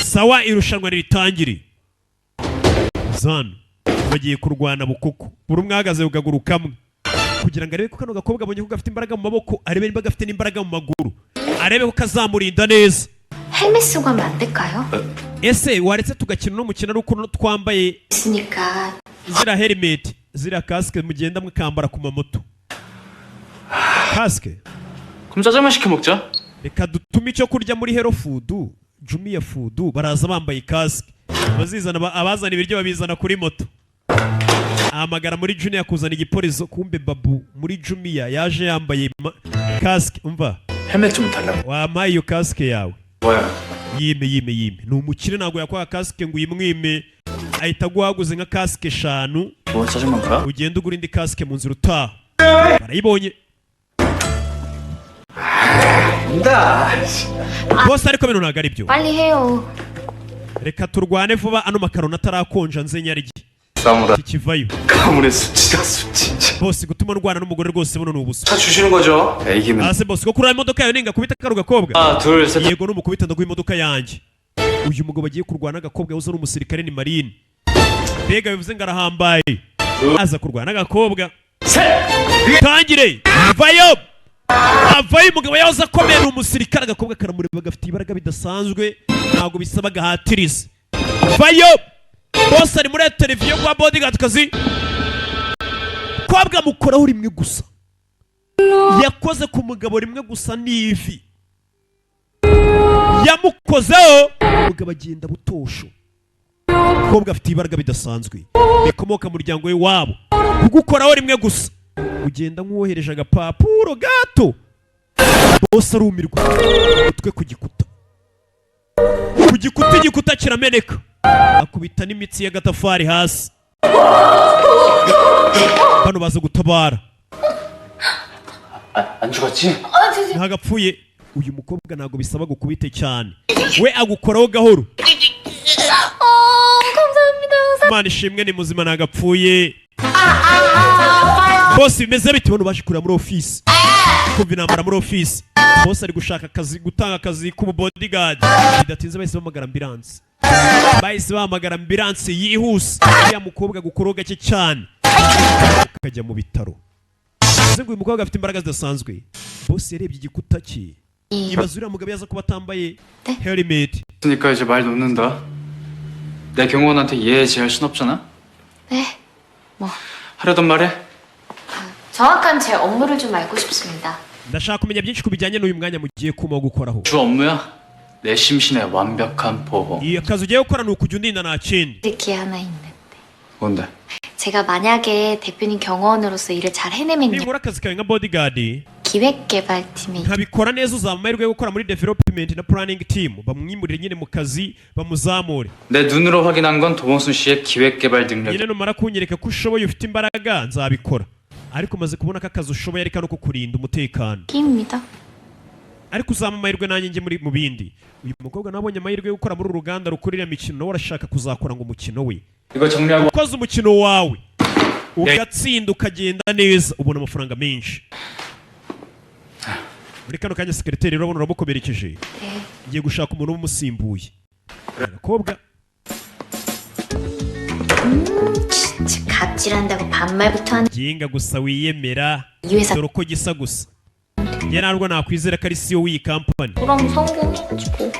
sawa irushanwa ritangire zano bagiye kurwana bukuku buri umwe ahagaze ku kaguru kamwe kugira ngo arebe ko kano gakobwa abonye ko gafite imbaraga mu maboko arebe niba gafite n'imbaraga mu maguru arebe ko kazamurinda neza 헬멧 쓰고 하면 안 될까요? ese waretse tugakina uno mukino ari uko twambaye 있으니까. ziriya helmet ziriya kasike mugenda mukambara ku mamoto kasike 그럼 짜장면 시켜 먹자. reka dutume icyo kurya muri hero food Jumia food baraza bambaye kasike abazana ibiryo babizana kuri moto ahamagara muri Junior kuzana igipolizo kumbe babu muri Jumia yaje yambaye kasike umva 헬멧 좀 달라고. wampaye iyo kasike yawe 뭐야? yime ni umukire ntabwo yakwaga kasike ngo uyimwime ahita aguhaguze nka kasike 5 뭐 짜장면 거야? ugenda ugura indi kasike mu nzira utaha barayibonye bose ariko bino ntabwo ari byo 빨리 해요. reka turwane vuba ano makaroni atarakonja nze nyarye 싸움으로 kikivayo 가문의 수치다 수치. bose gutuma ndwana n'umugore rwose buno ni ubusa 차 주시는 거죠? 이기면 hasi bose ko kuri imodoka yawe ninga kubita karo gakobwa 하나 둘셋 yego numukubita ndaguha imodoka yanjye uyu mugabo agiye kurwana n'agakobwa yahoze ari umusirikare ni marine mbega bivuze ngo arahambaye aza kurwana n'agakobwa tangire vayo avayo umugabo yahoze akomeye ni umusirikare agakobwa karamureba gafite ibaraga bidasanzwe ntabwo bisaba gahatirize vayo bose ari muri televiziyo kwa bodyguard kazi kobwa mukoraho rimwe gusa yakoze ku mugabo rimwe gusa n'ivi yamukozeho umugabo agenda butosho kobwa afite ibaraga bidasanzwe bikomoka mu muryango we wabo kugukoraho rimwe gusa ugenda nk'uwohereje agapapuro gato bose arumirwa utwe ku gikuta igikuta kirameneka akubita n'imitsi y'agatafari hasi. Bano baza gutabara. 안 죽었지? ntagapfuye. Uyu mukobwa ntago bisaba gukubite cyane, we agukoraho gahoro. 감사합니다. Imana ishimwe ni muzima ntagapfuye. Boss bimeze bite bano baje kurira muri office? Kumva intambara muri office. Boss ari gushaka akazi, gutanga akazi k'ubu bodyguard. Bidatinze bahise bahamagara ambulance. Bahise bahamagara ambulance yihuse. Ya mukobwa gukora gake cyane akajya mu bitaro. Ngo uyu mukobwa afite imbaraga zidasanzwe. Boss yarebye igikuta cye. 이봐 uriya mugabo yaza kuba atambaye helmet. 그러니까 이제 말 놓는다. 내 경호원한테 이해제할 순 없잖아. 네. 뭐 하려던 말해. 정확한 제 업무를 좀 알고 싶습니다. ndashaka kumenya byinshi ku bijyanye n'uyu mwanya mugiye kuma gukoraho. 주 업무야. 내 심신의 완벽한 보호. 이 akazi ugiye gukora ni ukujya undinda nta kindi. 이렇게 하나 있는데. 뭔데? 제가 만약에 대표님 경호원으로서 일을 잘 해내면요. ninkora akazi kawe nka bodyguard 기획개발팀에 nkabikora neza uzaba amahirwe yo gukora muri development na planning team, bamwimurire nyine mu kazi bamuzamure. 내 눈으로 확인한 건 도봉순 씨의 기획개발 능력. nyine numara kunyereka ko ushoboye ufite imbaraga nzabikora, ariko maze kubona ko akazi ushoboye ari kano ko kurinda umutekano. 입니다. ariko uzaba amahirwe nanjye njye muri mu bindi. uyu mukobwa nabonye amahirwe yo gukora muri uru ruganda rukorera imikino, nawe arashaka kuzakora ngo umukino we 이거 정리하고. ukoze umukino wawe ugatsinda ukagenda neza ubona amafaranga menshi. muri kano kanya sekreteri urabona uramukomerekeje. ngiye gushaka umuntu umusimbuye. agakobwa 진짜 갑질한다고 반말부터 하는 ginga gusa wiyemera 이 회사 dore uko gisa gusa. njye ntabwo nakwizera ko ari CEO w'iyi kampani. 그럼 성공해가지고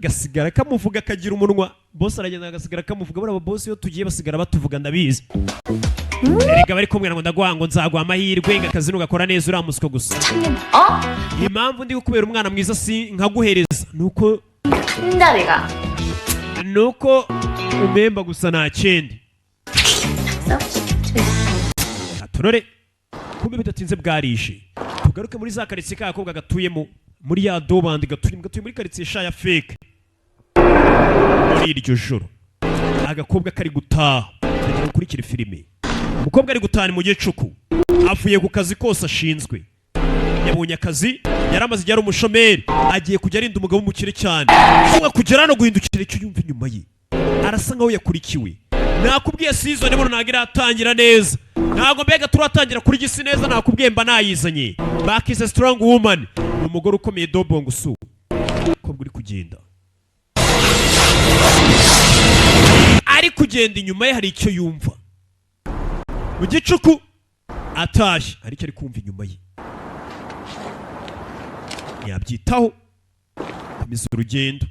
gasigara kamuvuga akagira umunwa. boss aragenda agasigara kamuvuga. buriya boss iyo tugiye basigara batuvuga ndabizi. erega bari kumwe ngo ndaguha ngo nzaguha amahirwe ngo akazi nugakora neza uramuswa gusa. impamvu ndi gukubera umwana mwiza si nkaguhereza nuko 한다 내가. nuko umemba gusa nta kindi. turore kumbe bidatinze bwarije. tugaruke muri za karitsiye k'agakobwa gatuyemo muri ya dobandi gatuye muri karitsiye sha ya fake. muri iryo joro agakobwa kari gutaha ndagira ukurikire filime. umukobwa ari gutaha mu gicuku avuye ku kazi kose ashinzwe. yabonye akazi, yari amaze igihe ari umushomeri, agiye kujya arinda umugabo w'umukire cyane. kumwe kugera no guhindukira icyo yumva inyuma ye arasa nkaho yakurikiwe. nakubwiye season ibono ntabwo iratangira neza, ntabwo mbega turatangira kuri gisi neza. nakubwiye mba nayizanye. Back is a strong woman. ni umugore ukomeye dobongo su. umukobwa uri kugenda ari kugenda inyuma ye hari icyo yumva mu gicuku atashye, ariko ari kumva inyuma ye. ntiyabyitaho komeza urugendo.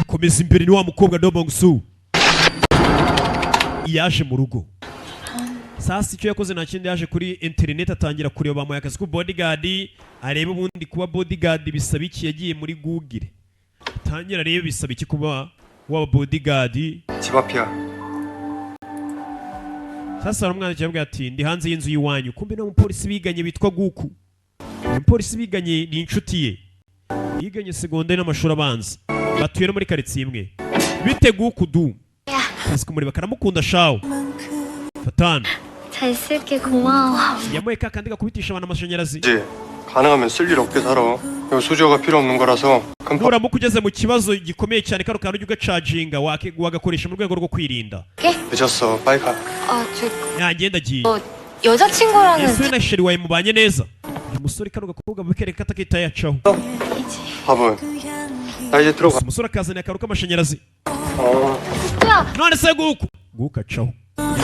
komeza imbere ni wa mukobwa dobongo su. yaje mu rugo sasa icyo yakoze nta kindi, yaje kuri internet atangira kureba bamuhaye akazi ku bodyguard. areba ubundi kuba bodyguard bisaba iki. yagiye muri Google atangira arebe bisaba iki kuba waba bodyguard. 집 앞이야. sasa baramwandikiye avuga ati ndi hanze y'inzu y'iwanyu. kumbe no umupolisi biganye bitwa Guku. umupolisi biganye ni inshuti ye, yiganye segonderi n'amashuri abanza, batuye no muri karitsiye imwe. bite Guku du kazi kumureba karamukunda shawo. fatana 잘 쓸게 고마워. yamuye ka kandi gakubitisha abantu amashanyarazi. 이제 가능하면 쓸 일 없게 살아. 이거 수저가 필요 없는 거라서 금방. nuramuka ugeze mu kibazo gikomeye cyane kano kantu ujya ugacaginga wagakoresha mu rwego rwo kwirinda. 늦었어. 빨리 가. yagenda agiye. 여자친구랑은 ese na sheri wawe mubanye neza? uyu musore kano gakobwa bikereka atakita yacaho. 밥은 나 이제 들어가. umusore akazana akantu k'amashanyarazi. 야 none se Guku acaho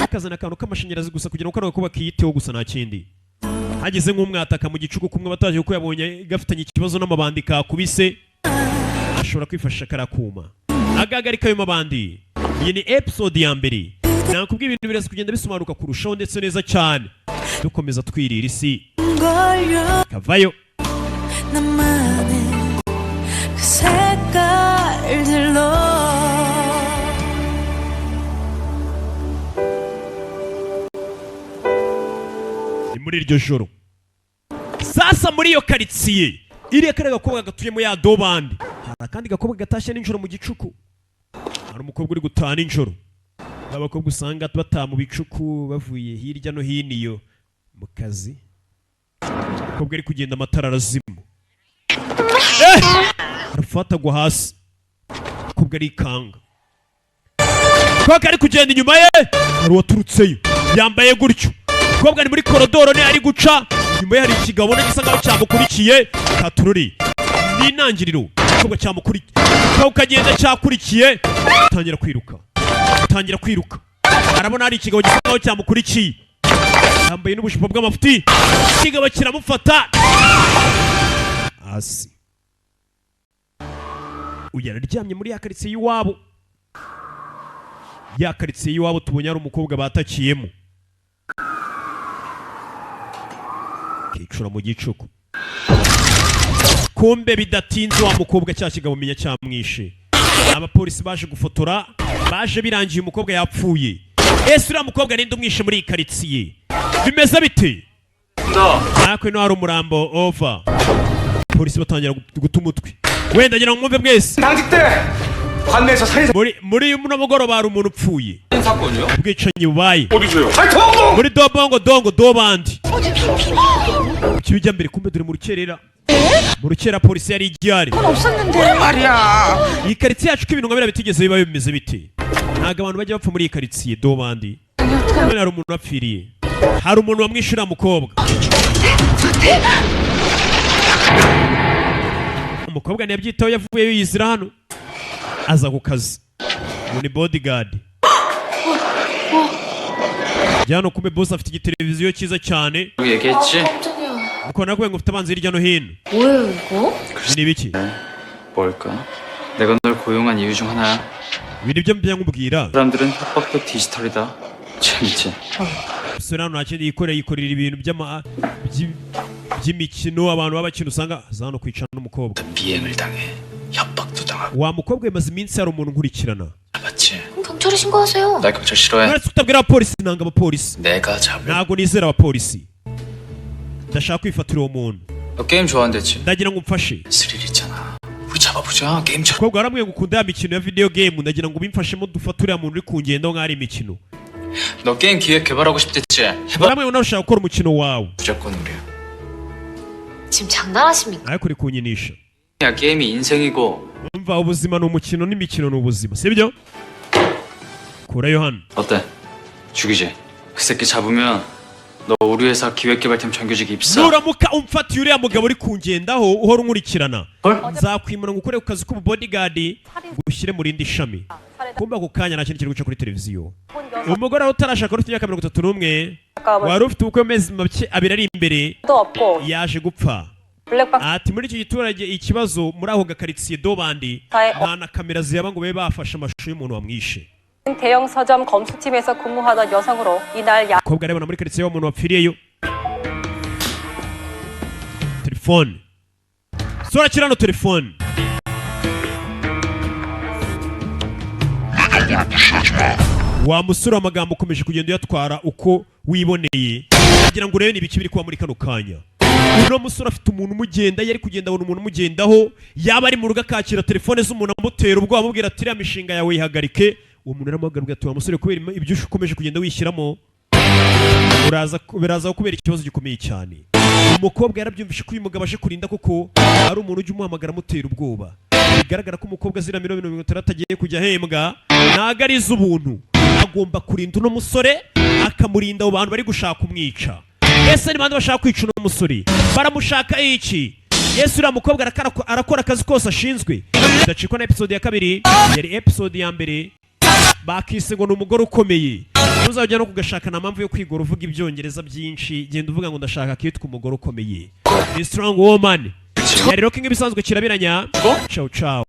akazana akantu k'amashanyarazi gusa kugira ngo kano gakobwa kiyiteho gusa nta kindi. hageze nk'umwataka mu gicuku kumwe bataje kuko yabonye gafitanye ikibazo n'amabandi kakubise, ashobora kwifashisha karakuma agahagarika ayo mabandi. iyi ni episode ya mbere. nakubwiye ibintu biraza kugenda bisomanuka kurushaho ndetse neza cyane. dukomeza twirira isi kavayo. ni muri iryo joro sasa muri iyo karitsiye iriya kare gakobwa gatuyemo ya dobandi hari akandi gakobwa gatashye nijoro mu gicuku hari umukobwa uri gutaha nijoro abakobwa usanga bataha mu bicuku bavuye hirya no hino iyo mu kazi umukobwa ari kugenda amatara arazima arafata agwa hasi umukobwa arikanga umukobwa ari kugenda inyuma ye hari uwaturutseyo yambaye gutyo umukobwa ari muri korodoro ne ari guca inyuma ye hari ikigabo gisa nkaho cyamukurikiye katururi ni intangiriro umukobwa cyamukurikiye umukobwa ukagenda cyakurikiye atangira kwiruka arabona hari ikigabo gisa nkaho cyamukurikiye yambaye n'ubushipo bw'amafuti ikigabo kiramufata hasi uyu araryamye muri ya karitsiye y'iwabo ya karitsiye y'iwabo tubonye ari umukobwa batakiyemo kicura mu gicuku kumbe bidatinze wa mukobwa cya kigabo menya cyamwishe abapolisi baje gufotora baje birangiye umukobwa yapfuye ese uriya mukobwa ninde umwishe muri iyi karitsiye bimeze bite nakwe no hari umurambo ova polisi batangira guta umutwe wenda ngira ngo mwumve mwese muri muno mugoroba hari umuntu upfuye ubwicanyi bubaye muri dongo dobandi ikibijya mbere kumbe dore mu rukerera mu rukera polisi yari igihari iyi karitsiye yacu ko ibintu nka biriya bitigeze biba bimeze bite ntabwo abantu bajya bapfa muri iyi karitsiye dobandi none hari umuntu wapfiriye hari umuntu wamwishyura mukobwa umukobwa ntiyabyitaho yavuyeyo yizira hano aza ku kazi ubu ni bodyguard jyano kumbe boss afite igiteleviziyo cyiza cyane uko nakubwiye ngo ufite abanzi hirya no hino ni ibiki 뭘까? 내가 널 고용한 이유 중 하나야. ibintu byo mbya nkubwira 사람들은 협박도 디지털이다. 재밌지? usore hano ntakindi yikorera ibintu by'imikino abantu b'abakina usanga aza hano kwicara n'umukobwa 비행을 당해. 협박도 당하고. wa mukobwa yamaze iminsi hari umuntu nkurikirana 맞지? 경찰에 신고하세요. 나 경찰 싫어해. uretse kutabwira abapolisi nanga abapolisi 내가 잡을. ntabwo nizera abapolisi ndashaka kwifatira uwo muntu 너 게임 좋아한댔지? ndagira ngo umfashe 스릴 있잖아. 우리 잡아보자. 게임 쳐. umukobwa warambwiye ngo ukunda ya mikino ya video game ndagira ngo ubimfashemo dufate uriya muntu uri kungenda nk'aho ari imikino 너 게임 기획 개발하고 싶댔지? 해봐. warambwiye ngo nawe ushaka gukora umukino wawe 무조건 우리야. 지금 장난하십니까? ariko uri kunyinisha 야 게임이 인생이고. umva ubuzima ni umukino n'imikino ni ubuzima sibyo kurayo hano 어때? 죽이지? 그 새끼 잡으면 너 우리 회사 기획개발팀 정규직 입사. nuramuka umfatiye uriya mugabo uri kungendaho uhora unkurikirana 헐? nzakwimura ngo ukore ku kazi k'ububodyguard gushyire mu rindi shami kumva ako kanya nta kintu kiri guca kuri televiziyo umugore aho utarashaka ufite imyaka 31 wari ufite ubukwe amezi abiri ari imbere yaje gupfa ati muri icyo giturage ikibazo muri aho gakaritsiye dobandi nta na kamera ziyaba ngo babe bafashe amashusho y'umuntu wamwishe 대형 서점 검수팀에서 근무하던 여성으로 이날 umukobwa arebana muri karitsiye w'umuntu wapfiriyeyo telefone sora kirano telefone wa musore w'amagambo ukomeje kugenda uyatwara uko wiboneye kugira ngo urebe n'ibiki biri kuba muri kano kanya uno musore afite umuntu umugenda yari kugenda abona umuntu umugendaho yaba ari mu rugo akakira telefone z'umuntu amutera ubwoba amubwira ati iriya mishinga yawe yihagarike uwo muntu aramuhagarika ati wa musore kubera ibyo ukomeje kugenda wishyiramo biraza kubera ikibazo gikomeye cyane umukobwa yarabyumvishe ko uyu mugabo aje kurinda koko ari umuntu ujya umuhamagara amutera ubwoba bigaragara ko umukobwa azira 60 agiye kujya ahembwa ntago ari iz'ubuntu agomba kurinda uno musore akamurinda abo bantu bari gushaka umwica ese ni bande bashaka kwica uno musore baramushaka iki yesu uriya mukobwa arakora akazi kose ashinzwe ndacikwa na episode ya kabiri yari episode ya mbere bakise ngo ni umugore ukomeye ntuzajya no kugashaka nta mpamvu yo kwigora uvuga ibyongereza byinshi genda uvuga ngo ndashaka kitwa umugore ukomeye ni strong woman rero ko nk'ibisanzwe kirabiranya ciao ciao